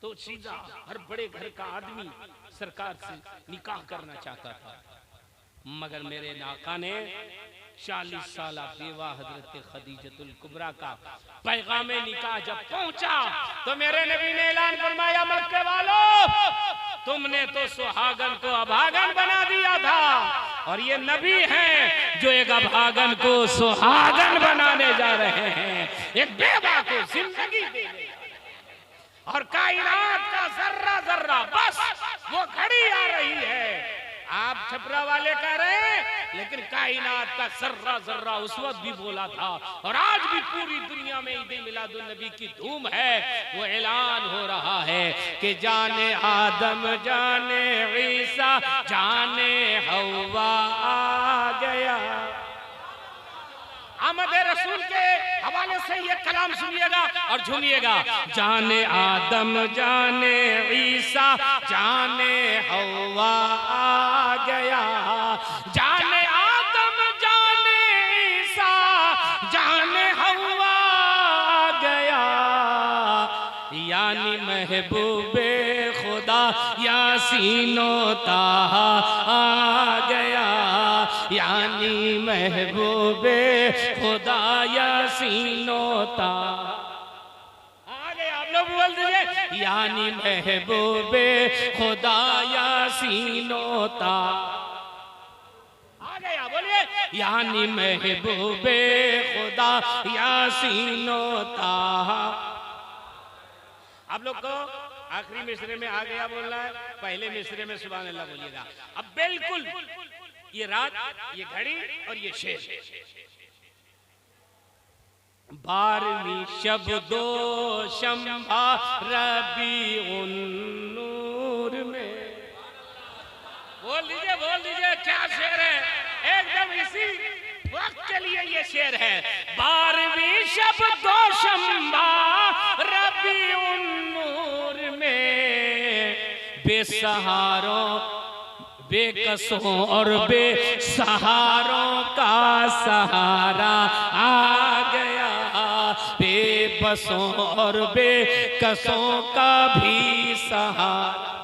तो सीधा हर बड़े घर का आदमी सरकार से निकाह करना चाहता था, मगर मेरे नाका ने 40 साल बेवा हजरत खदीजतुल कुबरा का पैगाम निकाह जब पहुंचा तो मेरे नबी ने ऐलान फरमाया, मक्के वालों, तुमने तो सुहागन को अभागन बना दिया था और ये नबी हैं जो एक अभागन को सुहागन बनाने जा रहे हैं, एक बेवा को जिंदगी देने। और कायनात का जर्रा जर्रा, बस वो घड़ी आ रही है। आप छपरा वाले कह रहे हैं, लेकिन कायनात का जर्रा जर्रा उस वक्त भी बोला था और आज भी पूरी दुनिया में ईद मिलादुन नबी की धूम है। वो ऐलान हो रहा है कि जाने आदम जाने ईसा जाने हव्वा आ गया। आमद रसूल के हवाले से ये कलाम सुनिएगा और झूमिएगा। जाने आदम जाने ईसा जाने हव्वा आ गया, जाने आदम जाने ईसा जाने हव्वा आ गया। यानी महबूबे खुदा यासीनो ताहा आ गया, यानी महबूबे खुदा यासीनो ताहा आ गया। आप लोग बोल दीजिए यानी महबूबे खुदा यासीनो ताहा आ गया। बोलिए यानी महबूबे खुदा यासीनो ताहा। आप लोग को आखिरी मिसरे में आ गया बोलना है, पहले मिसरे में सुभान अल्लाह बोलिएगा। अब बिल्कुल ये रात, ये घड़ी और ये शेर, 12वीं शब्दो शंभा रबीउन नूर में। बोल दीजिए क्या शेर है, एकदम इसी वक्त के लिए ये शेर है। 12वीं शब्दो शंभा रबीउन नूर में, बेसहारों बेकसों और बेसहारों का सहारा आ गया, बेबसों और बेकसों का भी सहारा।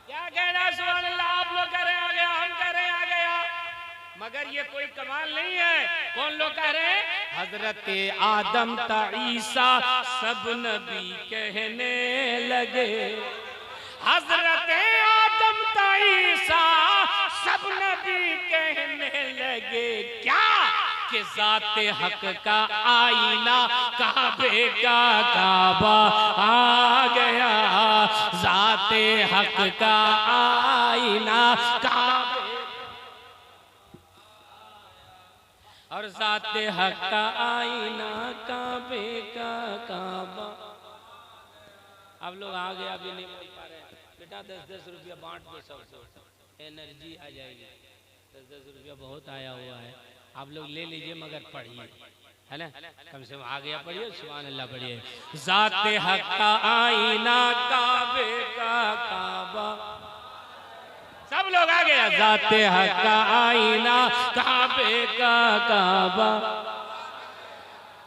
क्या कहना सुभान अल्लाह। आप लोग कह रहे आ गया, हम कह रहे आ गया, मगर ये कोई कमाल नहीं है। कौन लोग कह रहे हैं? हजरत आदम ता ईसा सब नबी कहने लगे, हजरत आदम ता ईसा सब नबी कहने लगे। क्या कि ज़ाते हक का आईना काबे का काबा आ गया, ज़ाते हक का आईना काबे और ज़ाते हक का आईना काबे का काबा। आप लोग आ गए, अभी नहीं बोल पा रहे। बेटा 10-10 रुपया बांट दो सबको, एनर्जी आ जाएगी। 10-10 रुपया बहुत आया हुआ है, आप लोग ले लीजिए, मगर पढ़िए, है ना, कम से कम आ गया पढ़िए, सुभान अल्लाह पढ़िए। ज़ाते हक का आईना काबे का काबा। सब लोग आ गया। ज़ाते हक का आईना काबे का काबा।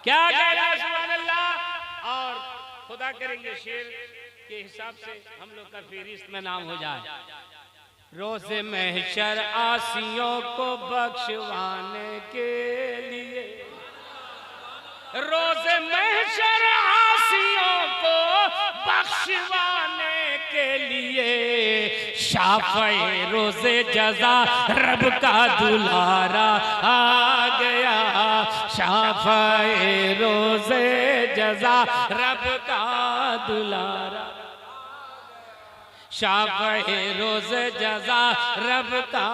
क्या कहना सुभान अल्लाह। और खुदा करेंगे शेर के हिसाब से हम लोग का फहरिस्त में नाम हो जाए। रोज़े महशर आसियों को बख्शवाने के लिए, रोज़े महशर आसियों को बख्शवाने के लिए, शाफ़े रोज़े जज़ा रब का दुलारा आ गया, शाफ़े रोज़े जज़ा रब का दुलारा, शाफ़े रोज़े जज़ा रब का।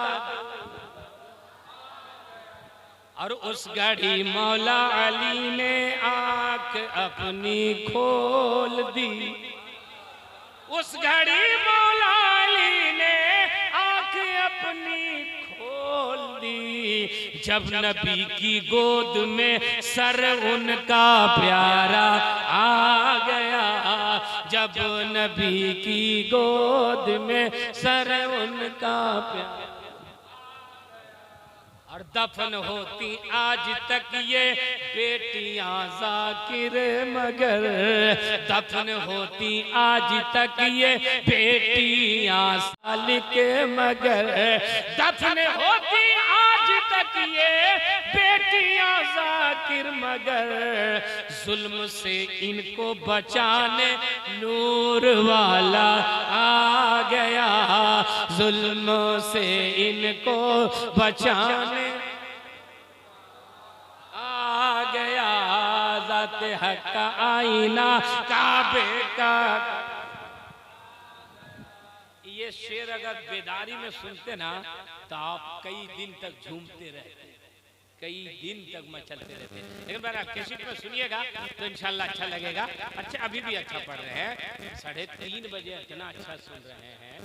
और उस घड़ी मौला अली ने आँख अपनी खोल दी, उस घड़ी मौला अली ने आँख अपनी खोल दी, जब नबी की गोद में सर उनका प्यारा आ गया, जब नबी की गोद में सर उनका प्यारा। और दफन होती आज तक ये बेटियां ज़ाकिर मगर, दफन होती आज तक ये बेटियां सालिक मगर, दफन होती आज तक ये बेटियां ज़ाकिर मगर, जुल्म से इनको बचाने नूर वाला आ गया, जुल्म से इनको बचाने आ गया, ज़ाते हक का आईना काबे का। ये शेर अगर बेदारी में सुनते ना तो आप कई दिन तक झूमते रहते, कई दिन तक मचलते रहते। लेकिन बार कैसेट में सुनिएगा तो इंशाल्लाह अच्छा लगेगा। अच्छा अभी भी अच्छा पढ़ रहे हैं, 3:30 बजे इतना अच्छा सुन रहे हैं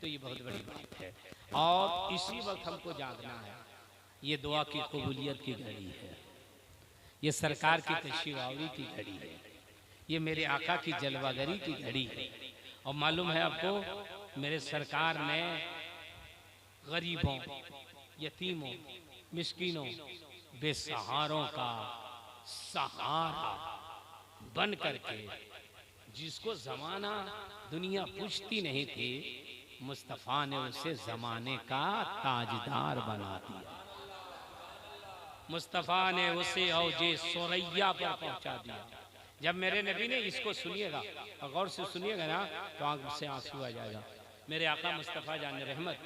तो ये बहुत बड़ी बात है। और इसी वक्त हमको जागना है। ये दुआ की कबूलियत की घड़ी है, ये सरकार की तशरीफ़ावरी की घड़ी है, ये मेरे आका की जलवागरी की घड़ी है। और मालूम है आपको, मेरे सरकार ने गरीबों, यतीमों, मिस्कीनों, बेसहारों का सहारा बन करके, जिसको जमाना दुनिया पूछती नहीं थी, मुस्तफ़ा ने उसे जमाने का ताजदार बना दिया। मुस्तफ़ा ने उसे औजे सुरैया पर पहुंचा दिया। जब मेरे नबी ने, इसको सुनिएगा और गौर से सुनिएगा ना, तो आंख से आंसू आ जाएगा। मेरे आका मुस्तफ़ा जान रहमत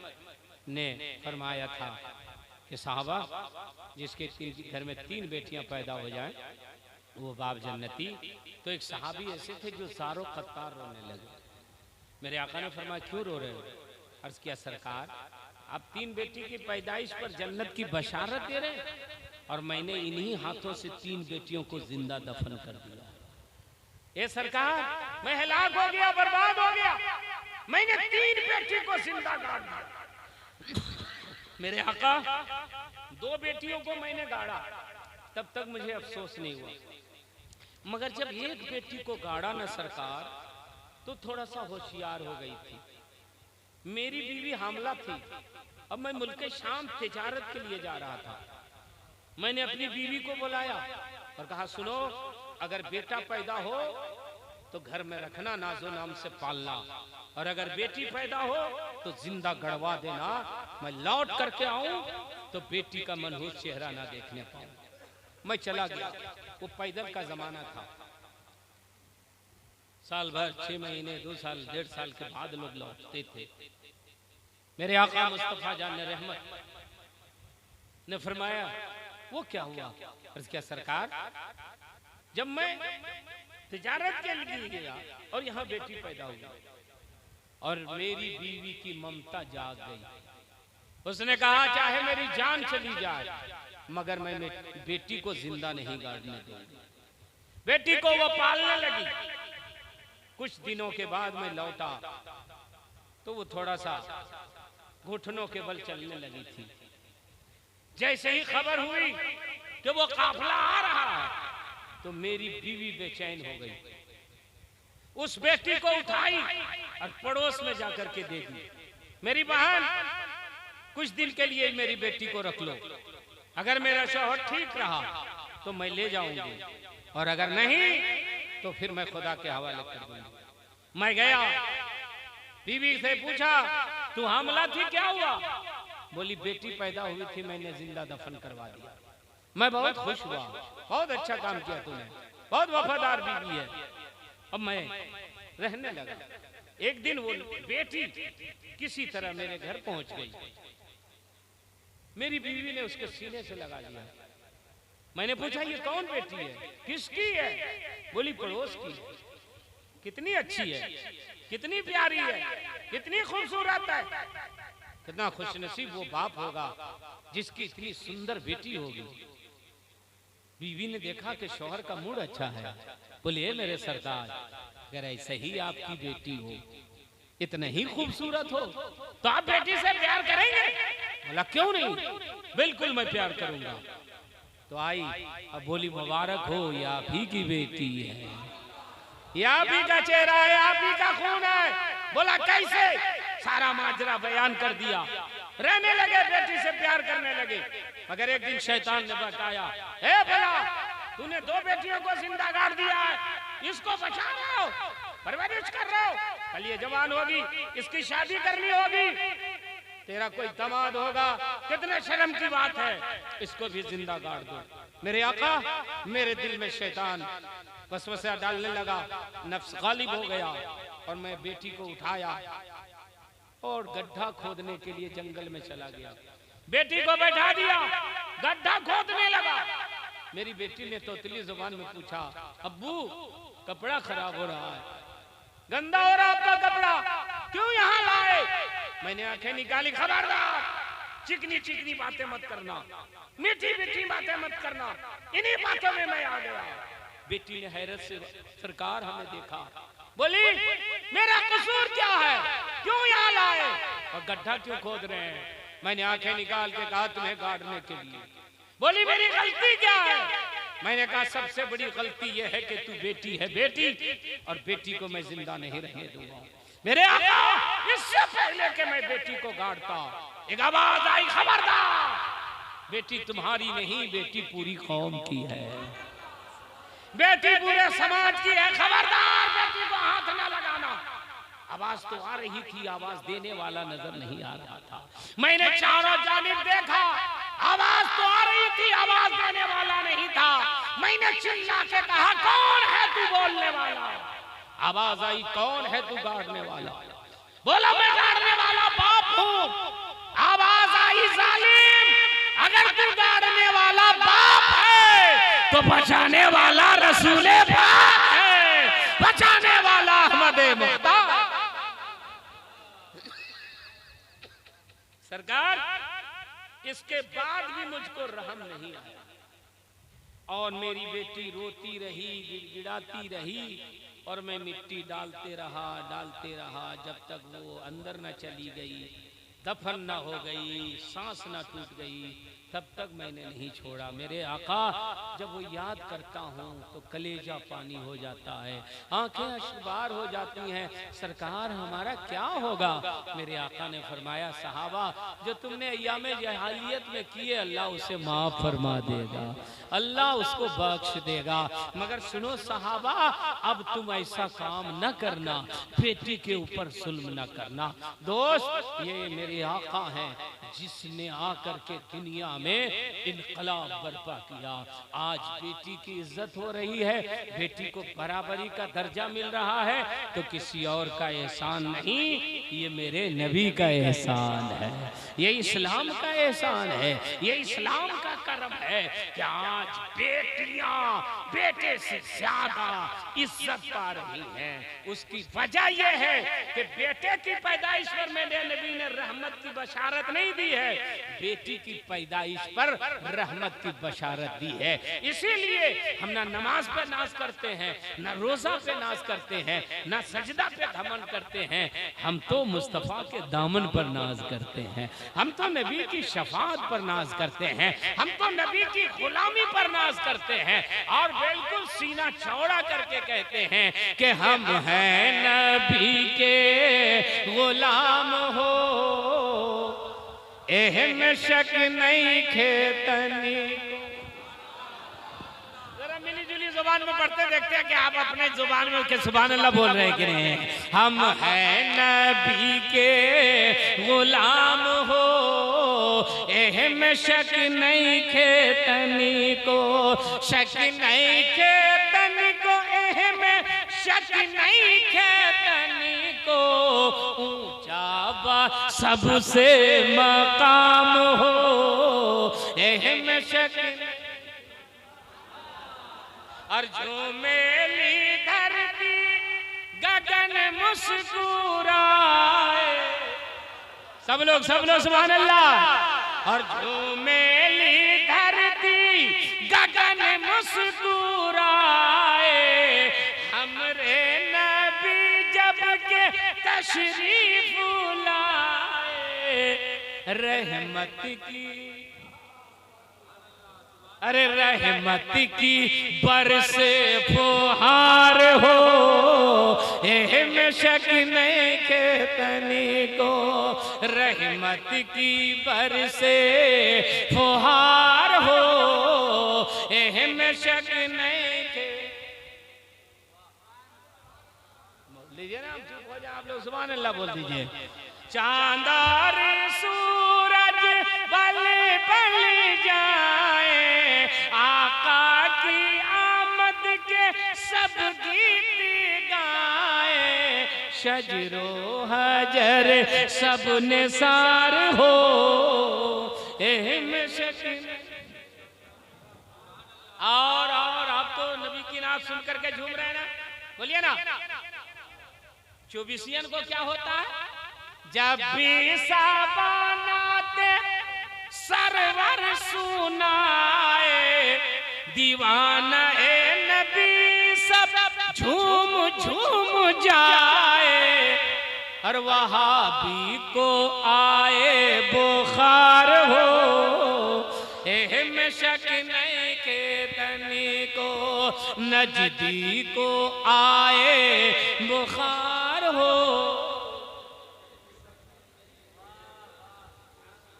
ने फरमाया था कि साहबा, जिसके घर में 3 बेटियां पैदा हो जाएं वो बाप जन्नती। तो एक सहाबी ऐसे थे जो सारों कत्तार रोने लगे। मेरे आका ने फरमाया क्यों रो रहे हो? अर्ज किया सरकार, आप 3 बेटी की पैदाइश पर जन्नत की बशारत दे रहे हैं और मैंने इन्हीं हाथों से 3 बेटियों को जिंदा दफन कर दिया। ये सरकार, मैं हलाक हो गया, बर्बाद हो गया, मैंने 3 बेटी को जिंदा गाड़ दिया। मेरे आका, 2 बेटियों को मैंने गाड़ा, तब तक मुझे अफसोस नहीं हुआ, मगर जब एक बेटी को गाड़ा ना सरकार, तो थोड़ा सा होशियार हो गई थी। मेरी बीवी हामला थी, अब मैं मुल्क शाम तिजारत के लिए जा रहा था। मैंने अपनी बीवी को बुलाया और कहा सुनो, अगर बेटा पैदा हो तो घर में रखना, नाजो नाम से पालना, और अगर बेटी पैदा हो तो जिंदा गड़वा देना। मैं लौट करके आऊं तो बेटी का मनहूस चेहरा ना देखने पाऊं। मैं चला गया। वो पैदल का जमाना था। साल भर, 6 महीने, 2 साल, 1.5 साल के बाद लोग लौटते थे। मेरे आका मुस्तफा जान रहमत ने फरमाया वो क्या हुआ? अर्ज किया सरकार, जब मैं तिजारत के लिए गया और यहाँ बेटी पैदा हुई और मेरी बीवी की ममता जाग गई। उसने कहा चाहे मेरी जान चली जाए मगर मैं बेटी को जिंदा नहीं गाड़ने दूंगी। बेटी को वो पालने लगी। कुछ दिनों के बाद मैं लौटा तो वो थोड़ा सा घुटनों के बल चलने लगी थी। जैसे ही खबर हुई कि वो काफिला आ रहा है तो मेरी बीवी बेचैन हो गई। उस बेटी को उठाई और पड़ोस में जाकर के दे दी। मेरी बहन, कुछ दिन के लिए मेरी बेटी को रख लो, अगर मेरा शौहर ठीक रहा तो मैं ले जाऊंगी और अगर नहीं तो फिर मैं खुदा के हवाले कर दूंगी। मैं गया, बीवी से पूछा तू हामला थी, क्या हुआ? बोली बेटी पैदा हुई थी, मैंने जिंदा दफन करवा दिया। मैं बहुत खुश हुआ, बहुत अच्छा काम किया तूने, बहुत वफादार बीवी है। अब मैं रहने लगा। एक दिन वो बेटी किसी तरह मेरे घर पहुंच गई। मेरी बीवी ने उसके सीने से लगा लिया। मैंने पूछा ये कौन बेटी है, किसकी है? बोली पड़ोस की। कितनी अच्छी है, कितनी प्यारी है, कितनी खूबसूरत है। कितना खुशनसीब वो बाप होगा जिसकी इतनी सुंदर बेटी होगी। बीवी ने देखा कि शौहर का मूड अच्छा है। बोले मेरे सरदार, अगर ऐसे ही आपकी बेटी हो, इतने ही खूबसूरत हो, तो आप बेटी से प्यार करेंगे? बोला क्यों नहीं, बिल्कुल मैं प्यार करूंगा। तो आई, अब बोली मुबारक हो, ये आप ही की बेटी है, ये आप ही का चेहरा है, आप ही का खून है। बोला कैसे? सारा माजरा बयान कर दिया। रहने लगे, बेटी से प्यार करने लगे। मगर एक दिन शैतान ने बताया, ए भला तूने 2 बेटियों को जिंदा गाड़ दिया है, इसको बचा रहे हो, परवरिश कर रहे हो, कल ये जवान होगी, इसकी शादी करनी होगी, तेरा कोई दामाद होगा, कितने शर्म की बात है, इसको भी जिंदा गाड़ दो। मेरे आका, मेरे दिल में शैतान वसवसा डालने लगा, नफ्स गालिब हो गया और मैं बेटी को उठाया और गड्ढा खोदने के लिए जंगल में चला गया। बेटी को बैठा दिया, गड्ढा खोदने लगा। मेरी बेटी ने तोतली जुबान में पूछा, अब्बू कपड़ा खराब हो रहा है, गंदा हो रहा आपका कपड़ा, क्यों यहाँ लाए? मैंने आंखें निकाली, खबरदार, चिकनी चिकनी बातें मत करना, मीठी मीठी बातें मत करना, इन्हीं बातों में मैं आ गया। बेटी ने हैरत से, सरकार हमें देखा। बोली मेरा कसूर क्या है, क्यों यहाँ लाए और गड्ढा क्यों खोद रहे हैं? मैंने आंखें निकाल के कहा तुम्हें गाड़ने के लिए। बोली मेरी गलती क्या है? मैंने कहा सबसे बड़ी गलती यह है कि तू बेटी है, बेटी, और बेटी को मैं जिंदा नहीं रहने दूंगा। मेरे आका, इससे पहले कि मैं बेटी को गाड़ता, एक आवाज आई, खबरदार, बेटी तुम्हारी नहीं, बेटी पूरी कौम की है। बेटी पूरे समाज की है, खबरदार बेटी को हाथ न लगाना। आवाज तो आ रही थी, आवाज देने वाला नजर नहीं आ रहा था। मैंने चारों जानिब देखा, आवाज तो आ रही थी, आवाज देने वाला नहीं था। मैंने चिल्ला के कहा, कौन है तू बोलने वाला? आवाज आई, कौन है तू गाड़ने वाला? बोला, मैं गाड़ने वाला बाप हूं। आवाज आई, जालिम, अगर तू गाड़ने वाला बाप है तो बचाने वाला रसूले पाक है, बचाने वाला अहमदे मुख्तार। सरकार, इसके बाद भी मुझको रहम नहीं आया और मेरी बेटी रोती रही, गिड़गिड़ाती रही और मैं मिट्टी डालते रहा जब तक वो अंदर न चली गई, दफन न हो गई, सांस न टूट गई, तब तक मैंने नहीं छोड़ा। मेरे आका, जब वो याद करता हूँ तो कलेजा पानी हो जाता है, आंखें अश्रुबार हो जाती हैं। सरकार, हमारा क्या होगा? मेरे आका ने फरमाया, सहाबा, जो तुमने अय्यामे जहालियत में किए, अल्लाह उसे माफ फरमा देगा, अल्लाह उसको बख्श देगा। मगर सुनो सहाबा, अब तुम ऐसा काम न करना, बेटी के ऊपर जुल्म न करना। दोस्त, ये मेरे आका हैं जिसने आकर के दुनिया में इनकलाब बर्पा किया। आज बेटी की इज्जत हो रही है, बेटी को बराबरी का दर्जा मिल रहा है, तो किसी और का एहसान नहीं, ये मेरे नबी का एहसान है, ये इस्लाम का एहसान है, ये इस्लाम का करम है कि आज बेटियां बेटे से ज्यादा इज्जत पा रही हैं। उसकी वजह यह है कि बेटे की पैदाइश पर मेरे नबी ने रहमत की बशारत नहीं दी है, बेटी की पैदाइश पर रहमत की बशारत दी है। इसीलिए हम ना नमाज पे नाज करते हैं, ना रोजा पे नाज करते हैं, ना सजदा पे धमन करते हैं, हम तो मुस्तफा के दामन पर नाज करते हैं, हम तो नबी की शफाअत पर नाज करते हैं, हम तो नबी की गुलामी पर नाज करते हैं और बिल्कुल सीना चौड़ा करके कहते हैं कि हम हैं नबी के गुलाम हो, एहम शक नहीं खेतनी। जरा मिली जुली जुबान में पढ़ते देखते हैं कि आप अपने जुबान में के सुभान अल्लाह बोल रहे हैं कि नहीं। हम हैं नबी के गुलाम हो, एहम शक नहीं खेतनी को, शक नहीं खेतनी को, एहम शक नहीं खेतनी को, ऊंचा सबसे मकाम हो, एहम शक। और झूमेली धरती गगन मुस्कुराए, सब लोग सुभान अल्लाह। और झूमेली धरती गगन मुस्कुराए, हमरे नबी जब के तशरीफ लाए, रहमत की, अरे रहमत की बरसे फुहार हो, एहम शक नहीं खेतनी को, रहमत की बरसे फुहार हो, एहम शक नहीं खे। बोल लीजिए ना, चुप हो जाए आप लोग, सुभान अल्लाह बोल दीजिए। चांद और सूरज बल बल जाए, आका की आमद के सब गीत गाए, शजरो हजर सब निसार हो, एहम शक। और आप तो नबी की नात सुन करके झूम रहे हैं ना, बोलिए ना। चौबीसियन को क्या होता है? जब भी साबानाते सरवर सुनाए, दीवाना ए नबी सब झूम झूम जाए, और वहाबी को आए बुखार हो, एहम शक नहीं खेतनी को, नजदी को आए बुखार हो,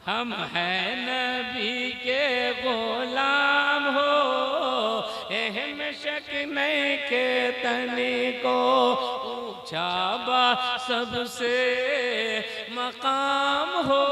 हम हैं नबी के गुलाम हो, एहम शक के तने को ऊंचा बा सबसे मकाम हो